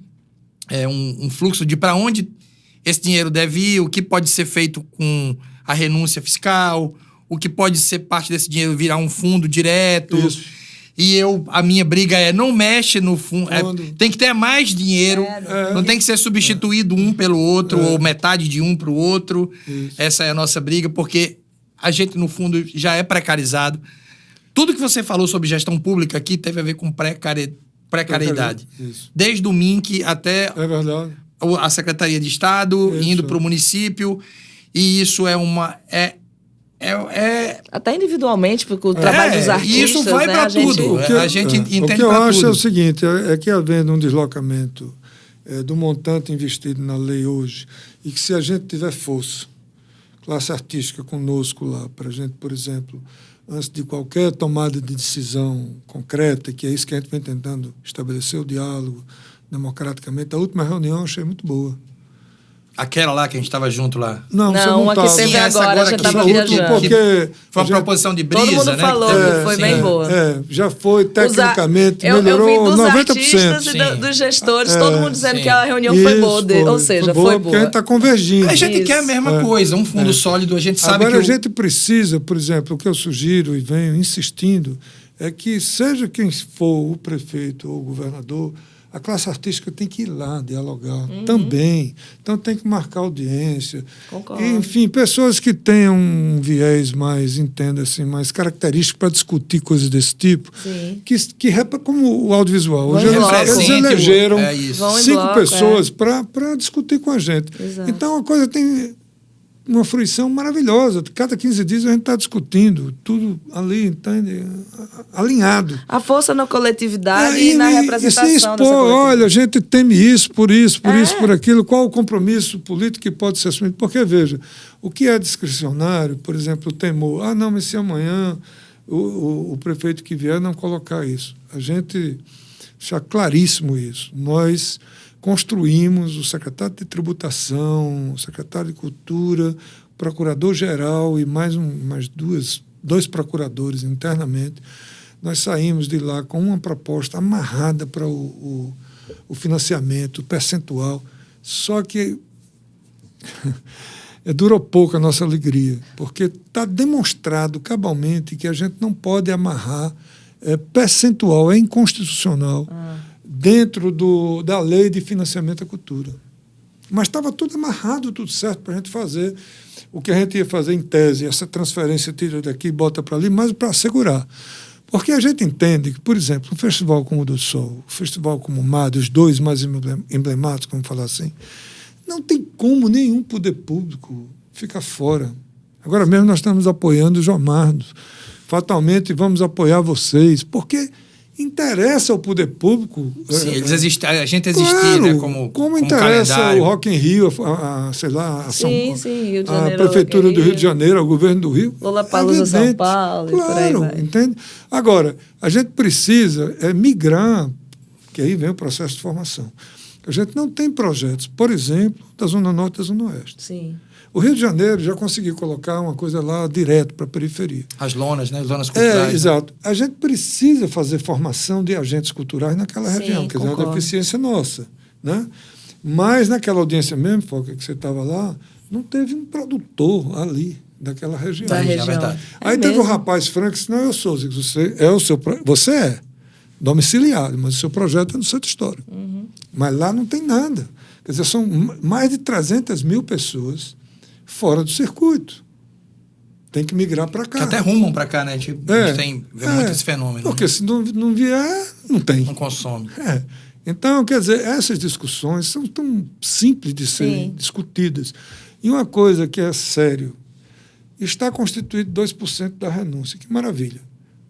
É um fluxo de para onde esse dinheiro deve ir, o que pode ser feito com a renúncia fiscal, o que pode ser parte desse dinheiro virar um fundo direto. Isso. E a minha briga não mexe no fundo. Tem que ter mais dinheiro. Não tem que ser substituído um pelo outro, ou metade de um para o outro. Isso. Essa é a nossa briga, porque a gente, no fundo, já é precarizado. Tudo que você falou sobre gestão pública aqui teve a ver com precariedade. Desde o MINC até a Secretaria de Estado, indo para o município. E isso até individualmente, porque o trabalho dos artistas... E isso vai para tudo. A gente entende para tudo. O que eu acho é o seguinte, é que havendo um deslocamento do montante investido na lei hoje, e que se a gente tiver força, classe artística conosco lá, para a gente, por exemplo, antes de qualquer tomada de decisão concreta, que é isso que a gente vem tentando estabelecer o diálogo democraticamente, a última reunião eu achei muito boa. Aquela lá que a gente estava junto lá? Não, uma que teve agora, já estava viajando. Porque foi uma proposição de brisa, todo mundo falou, foi bem boa. Já foi, tecnicamente, melhorou 90%. Eu vi dos artistas e dos gestores, todo mundo dizendo que a reunião foi boa, ou seja, foi boa. Porque a gente está convergindo. A gente quer a mesma coisa, um fundo sólido, a gente sabe agora, a gente precisa, por exemplo, o que eu sugiro e venho insistindo, é que seja quem for o prefeito ou o governador, a classe artística tem que ir lá dialogar também. Então tem que marcar audiência. Concordo. Enfim, pessoas que tenham um viés mais, entenda-se, mais característico para discutir coisas desse tipo. Sim. Como o audiovisual. Hoje eles elegeram 5 pessoas para discutir com a gente. Exato. Então a coisa tem uma fruição maravilhosa. Cada 15 dias a gente está discutindo, tudo ali, entende? Alinhado. A força na coletividade e na representação. E se expor, olha, a gente teme isso, por aquilo, qual o compromisso político que pode ser assumido? Porque, veja, o que é discricionário, por exemplo, o temor, não, mas se amanhã o prefeito que vier não colocar isso. A gente deixa claríssimo isso. Nós construímos o secretário de Tributação, o secretário de Cultura, o procurador-geral e mais dois procuradores internamente. Nós saímos de lá com uma proposta amarrada para o financiamento, o percentual. Só que durou pouco a nossa alegria, porque está demonstrado cabalmente que a gente não pode amarrar percentual, é inconstitucional. Dentro da lei de financiamento à cultura. Mas estava tudo amarrado, tudo certo para a gente fazer o que a gente ia fazer em tese, essa transferência tira daqui e bota para ali, mas para assegurar. Porque a gente entende que, por exemplo, um festival como o do Sol, um festival como o MAD, os dois mais emblemáticos, vamos falar assim, não tem como nenhum poder público ficar fora. Agora mesmo nós estamos apoiando o João Mardos. Fatalmente vamos apoiar vocês, porque interessa ao poder público. Sim, eles existem, a gente existir, Claro, né, como interessa calendário. o Rock in Rio, sei lá, Sim, Rio de a Janeiro, Prefeitura Rock in do Rio Rio. de Janeiro, o governo do Rio. Lollapalooza São Paulo, e por aí claro, vai. entende? Agora, a gente precisa migrar, que aí vem o processo de formação. A gente não tem projetos, por exemplo, da Zona Norte e da Zona Oeste. Sim. O Rio de Janeiro já conseguiu colocar uma coisa lá direto para a periferia. As lonas, né? As zonas culturais. Exato. A gente precisa fazer formação de agentes culturais naquela Sim, região, quer dizer, é uma concordo. deficiência nossa. Né? Mas naquela audiência mesmo, Foca, que você estava lá, não teve um produtor ali, daquela região. Da região. verdade. Aí teve um rapaz franco que disse, não, eu sou, você é domiciliado, mas o seu projeto é no centro histórico. Mas lá não tem nada. Quer dizer, são mais de 300 mil pessoas fora do circuito. Tem que migrar para cá. Que até rumam para cá, né? A gente vê muito esse fenômeno. Porque né? se não vier, não tem. Não consome. Então, quer dizer, essas discussões são tão simples de serem discutidas. E uma coisa que é sério, está constituído 2% da renúncia. Que maravilha.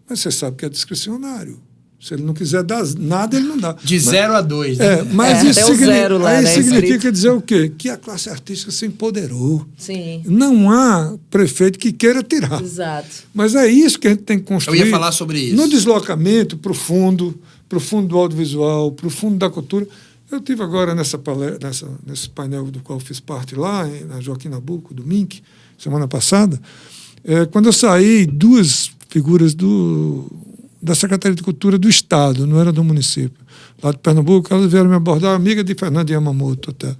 Mas você sabe que é discricionário. Se ele não quiser dar nada, ele não dá. De 0 a 2, né? Mas isso, até o zero lá, aí né, significa escrito. dizer o quê? Que a classe artística se empoderou. Sim. Não há prefeito que queira tirar. Exato. Mas é isso que a gente tem que construir. Eu ia falar sobre isso. No deslocamento para o fundo do audiovisual, para o fundo da cultura. Eu tive agora nesse painel do qual fiz parte lá, na Joaquim Nabuco, do MINC, semana passada, quando eu saí, 2 figuras da Secretaria de Cultura do Estado, não era do município, lá de Pernambuco, elas vieram me abordar, amiga de Fernando Yamamoto até.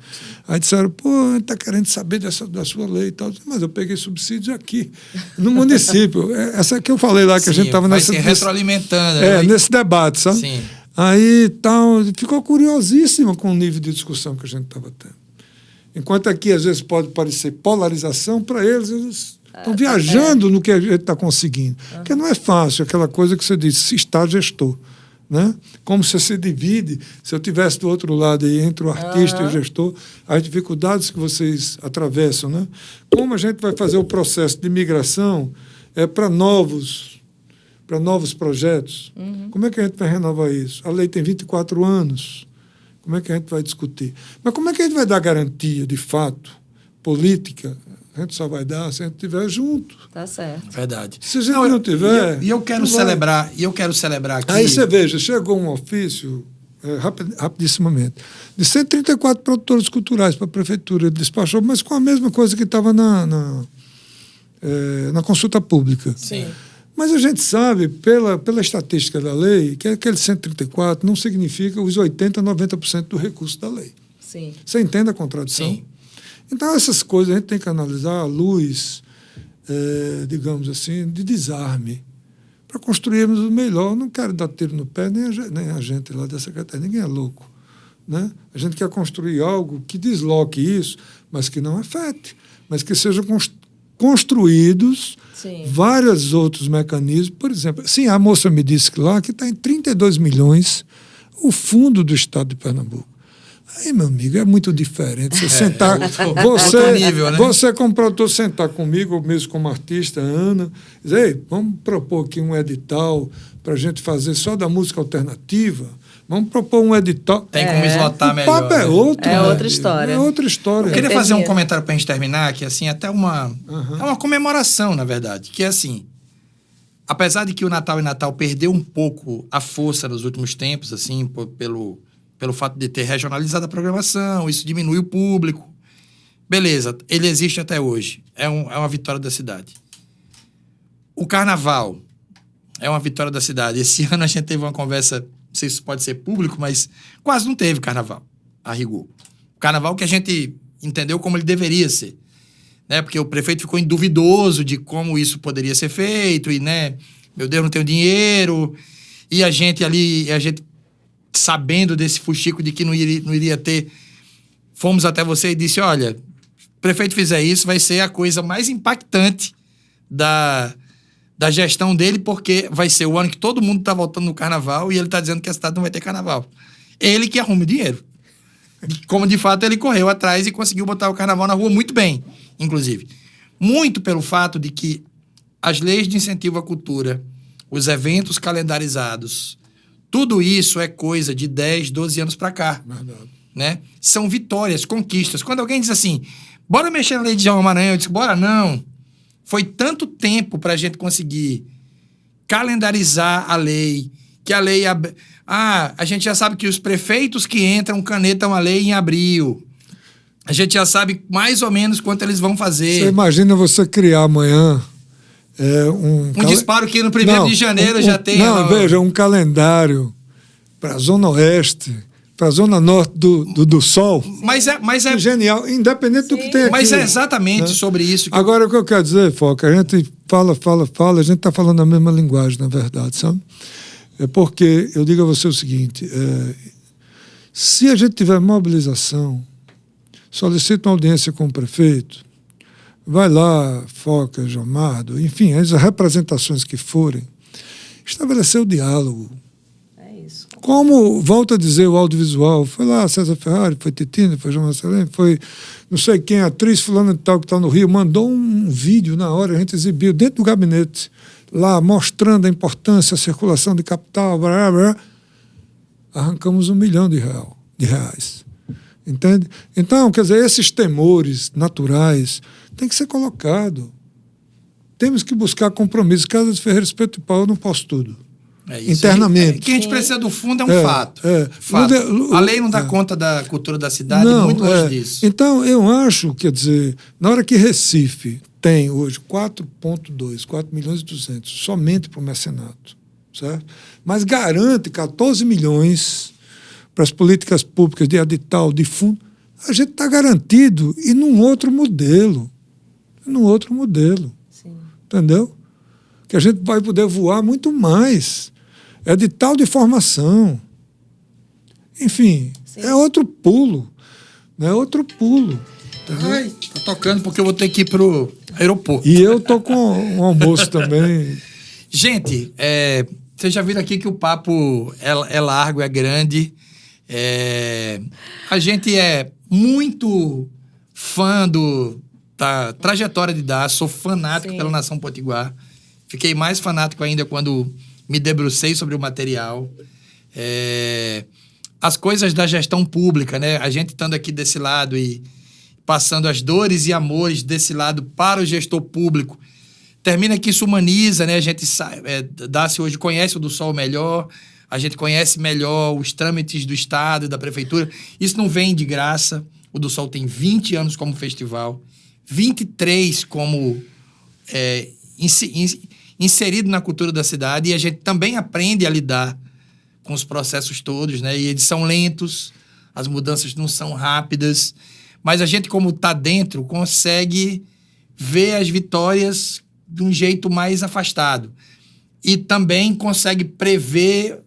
Aí disseram, pô, a gente está querendo saber da sua lei e tal. Mas eu peguei subsídios aqui, no município. Essa que eu falei lá, que a gente estava nessa... Vai se retroalimentando. nesse debate, sabe? Sim. Aí tal, ficou curiosíssima com o nível de discussão que a gente estava tendo. Enquanto aqui, às vezes, pode parecer polarização, para eles estão viajando no que a gente está conseguindo. Porque não é fácil, aquela coisa que você disse, está gestor. Né? Como você se divide, se eu estivesse do outro lado aí, entre o artista e o gestor, as dificuldades que vocês atravessam. Né? Como a gente vai fazer o processo de migração para novos projetos? Como é que a gente vai renovar isso? A lei tem 24 anos. Como é que a gente vai discutir? Mas como é que a gente vai dar garantia, de fato, política? A gente só vai dar se a gente estiver junto. Tá certo. Verdade. Se a gente não tiver... E eu quero celebrar aqui... Aí você veja, chegou um ofício, rapidissimamente, de 134 produtores culturais para a prefeitura. Ele despachou, mas com a mesma coisa que estava na consulta pública. Sim. Mas a gente sabe, pela estatística da lei, que aquele 134 não significa os 80%, 90% do recurso da lei. Sim. Você entende a contradição? Sim. Então, essas coisas a gente tem que analisar à luz, digamos assim, de desarme, para construirmos o melhor. Eu não quero dar tiro no pé, nem a gente lá da Secretaria, ninguém é louco. Né? A gente quer construir algo que desloque isso, mas que não afete, mas que sejam construídos vários outros mecanismos. Por exemplo, sim, a moça me disse que lá que está em 32 milhões o fundo do Estado de Pernambuco. Aí, meu amigo, é muito diferente. Você sentar. Outro nível, né? Você, como produtor, sentar comigo, ou mesmo como artista, Ana, dizer, ei, vamos propor aqui um edital para a gente fazer só da música alternativa. Vamos propor um edital. Tem como eslotar melhor. O papo é outro. É outra história. É outra história. Eu queria fazer um comentário para a gente terminar, que assim, até é uma comemoração, na verdade, que é assim, apesar de que o Natal e Natal perdeu um pouco a força nos últimos tempos, assim, pelo fato de ter regionalizado a programação, isso diminui o público. Beleza, ele existe até hoje. É uma vitória da cidade. O Carnaval é uma vitória da cidade. Esse ano a gente teve uma conversa, não sei se isso pode ser público, mas quase não teve Carnaval, a rigor. O Carnaval que a gente entendeu como ele deveria ser. Né? Porque o prefeito ficou duvidoso de como isso poderia ser feito, e, né, meu Deus, não tenho dinheiro. E a gente sabendo desse fuxico de que não iria ter, fomos até você e disse, olha, o prefeito fizer isso, vai ser a coisa mais impactante da gestão dele, porque vai ser o ano que todo mundo está voltando no Carnaval e ele está dizendo que a cidade não vai ter Carnaval. Ele que arruma o dinheiro. Como, de fato, ele correu atrás e conseguiu botar o Carnaval na rua muito bem, inclusive. Muito pelo fato de que as leis de incentivo à cultura, os eventos calendarizados, Tudo isso é coisa de 10, 12 anos para cá. Verdade. Né? São vitórias, conquistas. Quando alguém diz assim, bora mexer na lei de João Maranhão, eu disse, bora não. Foi tanto tempo para a gente conseguir calendarizar a lei, que a lei... a gente já sabe que os prefeitos que entram canetam a lei em abril. A gente já sabe mais ou menos quanto eles vão fazer. Você imagina você criar amanhã um disparo que no 1º de janeiro já tem... veja, um calendário para a Zona Oeste, para a Zona Norte do Sol. Mas é genial, independente do que tem aqui. Mas é exatamente sobre isso. Agora, o que eu quero dizer, Foca, a gente fala, a gente está falando a mesma linguagem, na verdade, sabe? É porque eu digo a você o seguinte, se a gente tiver mobilização, solicita uma audiência com o prefeito, vai lá, Foca, Jomardo, enfim, as representações que forem, estabelecer o diálogo. É isso. Como, volto a dizer, o audiovisual, foi lá César Ferrari, foi Titina, foi João Marcelino, foi não sei quem, a atriz fulana de tal que está no Rio, mandou um vídeo na hora, a gente exibiu dentro do gabinete, lá mostrando a importância, a circulação de capital, blá, blá, blá. Arrancamos R$1 milhão de reais. Entende? Então, quer dizer, esses temores naturais têm que ser colocados. Temos que buscar compromisso. Casa de Ferreira Espeto e Pau, eu não posso tudo. É isso. Internamente. Que a gente precisa do fundo é um fato. Fato. A lei não dá conta da cultura da cidade, muito longe disso. Então, eu acho, quer dizer, na hora que Recife tem hoje 4,2, 4 milhões e 200, somente para o mecenato, certo? Mas garante 14 milhões para as políticas públicas de edital, de fundo, a gente está garantido e num outro modelo. Sim. Entendeu? Que a gente vai poder voar muito mais. Edital de formação. Enfim, Sim. é outro pulo. É outro pulo. Entendeu? Ai, tá tocando porque eu vou ter que ir pro aeroporto. E eu tô com um almoço também. Gente, vocês já viram aqui que o papo é largo, é grande. A gente é muito fã da trajetória de Dácio, sou fanático pela Nação Potiguar. Fiquei mais fanático ainda quando me debrucei sobre o material. As coisas da gestão pública, né? A gente estando aqui desse lado e passando as dores e amores desse lado para o gestor público, termina que isso humaniza, né? A gente Dácio hoje conhece o do Sol melhor, a gente conhece melhor os trâmites do Estado e da Prefeitura. Isso não vem de graça. O do Sol tem 20 anos como festival, 23 como inserido na cultura da cidade, e a gente também aprende a lidar com os processos todos, né? E eles são lentos, as mudanças não são rápidas, mas a gente, como está dentro, consegue ver as vitórias de um jeito mais afastado. E também consegue prever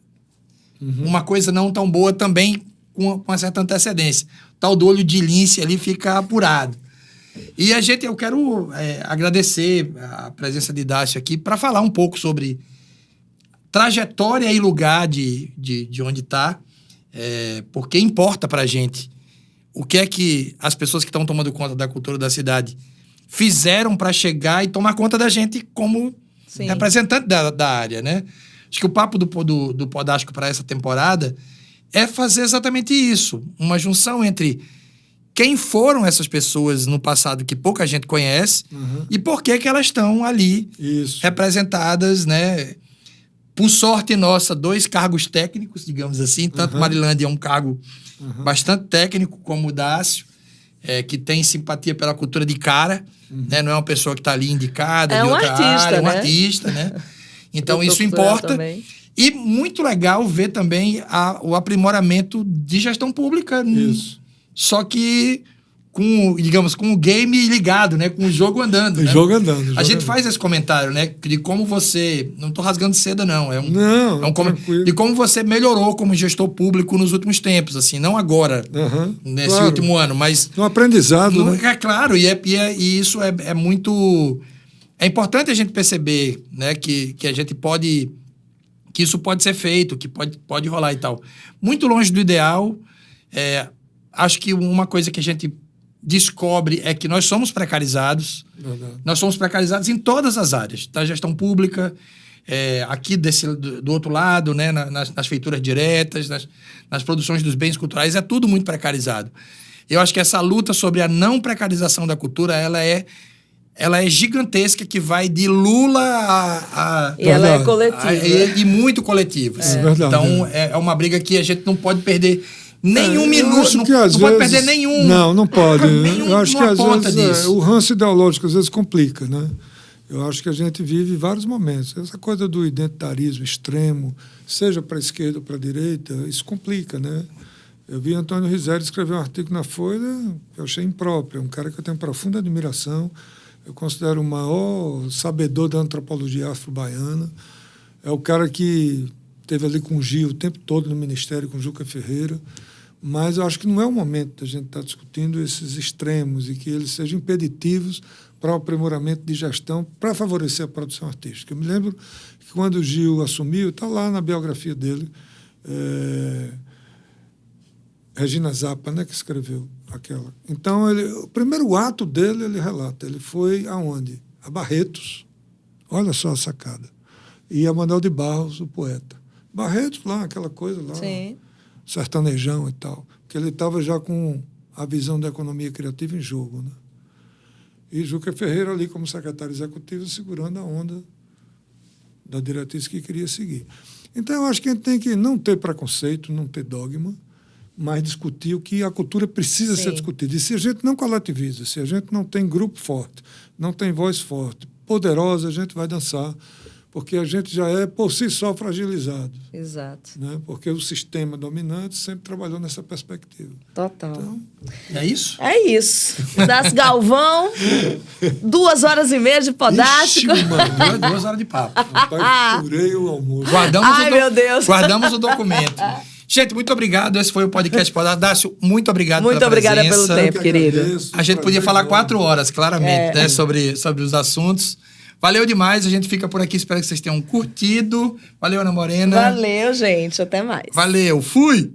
uma coisa não tão boa também com uma certa antecedência. O tal do olho de lince ali fica apurado. E eu quero agradecer a presença de Dácio aqui para falar um pouco sobre trajetória e lugar de onde está, porque importa para a gente o que é que as pessoas que estão tomando conta da cultura da cidade fizeram para chegar e tomar conta da gente como representante da área, né? Acho que o papo do Podástico para essa temporada é fazer exatamente isso, uma junção entre quem foram essas pessoas no passado que pouca gente conhece e por que elas estão ali representadas, né? Por sorte nossa, 2 cargos técnicos, digamos assim. Tanto Marilândia é um cargo bastante técnico, como o Dácio, que tem simpatia pela cultura de cara, né? Não é uma pessoa que está ali indicada de outra área, é um artista, né? Então isso importa. Também. E muito legal ver também o aprimoramento de gestão pública. Isso. Só que com o game ligado, né? Com o jogo andando. O jogo andando. A gente faz esse comentário, né? De como você... Não estou rasgando seda, não. De como você melhorou como gestor público nos últimos tempos, assim. Não agora, nesse último ano, mas... Um aprendizado, né? É claro, e isso é muito... É importante a gente perceber, né? Que a gente pode... Que isso pode ser feito, que pode rolar e tal. Muito longe do ideal. Acho que uma coisa que a gente descobre é que nós somos precarizados. Nós somos precarizados em todas as áreas, da gestão pública, aqui do outro lado, né, nas feituras diretas, nas produções dos bens culturais, é tudo muito precarizado. Eu acho que essa luta sobre a não precarização da cultura, ela é gigantesca, que vai de Lula E ela é coletiva. E muito coletiva. É verdade. Então, é uma briga que a gente não pode perder nenhum minuto. Não vezes, pode perder nenhum. Não pode. Eu acho que às vezes disso. o ranço ideológico às vezes complica, né? Eu acho que a gente vive vários momentos. Essa coisa do identitarismo extremo, seja para a esquerda ou para a direita, isso complica, né? Eu vi Antônio Rizzelli escrever um artigo na Folha que eu achei impróprio. É um cara que eu tenho profunda admiração. Eu considero o maior sabedor da antropologia afro-baiana. É o cara que esteve ali com o Gil o tempo todo no Ministério, com o Juca Ferreira. Mas eu acho que não é o momento da gente estar discutindo esses extremos e que eles sejam impeditivos para o aprimoramento de gestão para favorecer a produção artística. Eu me lembro que quando o Gil assumiu, está lá na biografia dele, Regina Zappa, né, que escreveu aquela. Então, o primeiro ato dele, ele relata, ele foi aonde? A Barretos. Olha só a sacada. E a Manuel de Barros, o poeta. Barretos lá, aquela coisa lá, Sim. sertanejão e tal. Porque ele estava já com a visão da economia criativa em jogo, né? E Juca Ferreira ali como secretário executivo segurando a onda da diretriz que queria seguir. Então, eu acho que a gente tem que não ter preconceito, não ter dogma, mas discutir o que a cultura precisa ser discutida. E se a gente não coletiviza, se a gente não tem grupo forte, não tem voz forte, poderosa, a gente vai dançar, porque a gente já é, por si só, fragilizado. Exato. Né? Porque o sistema dominante sempre trabalhou nessa perspectiva. Total. Então, é isso? É isso. Das Galvão, 2h30 de Podástico. Ixi, mano, 2 horas de papo. rapaz, furei o almoço. Meu Deus. Guardamos o documento. Gente, muito obrigado. Esse foi o podcast Podástico. Dácio, muito obrigado muito pela presença. Muito obrigada pelo tempo, querido. Agradeço, a gente podia falar 4 horas, claramente, né, sobre os assuntos. Valeu demais, a gente fica por aqui, espero que vocês tenham curtido. Valeu, Ana Morena. Valeu, gente, até mais. Valeu, fui!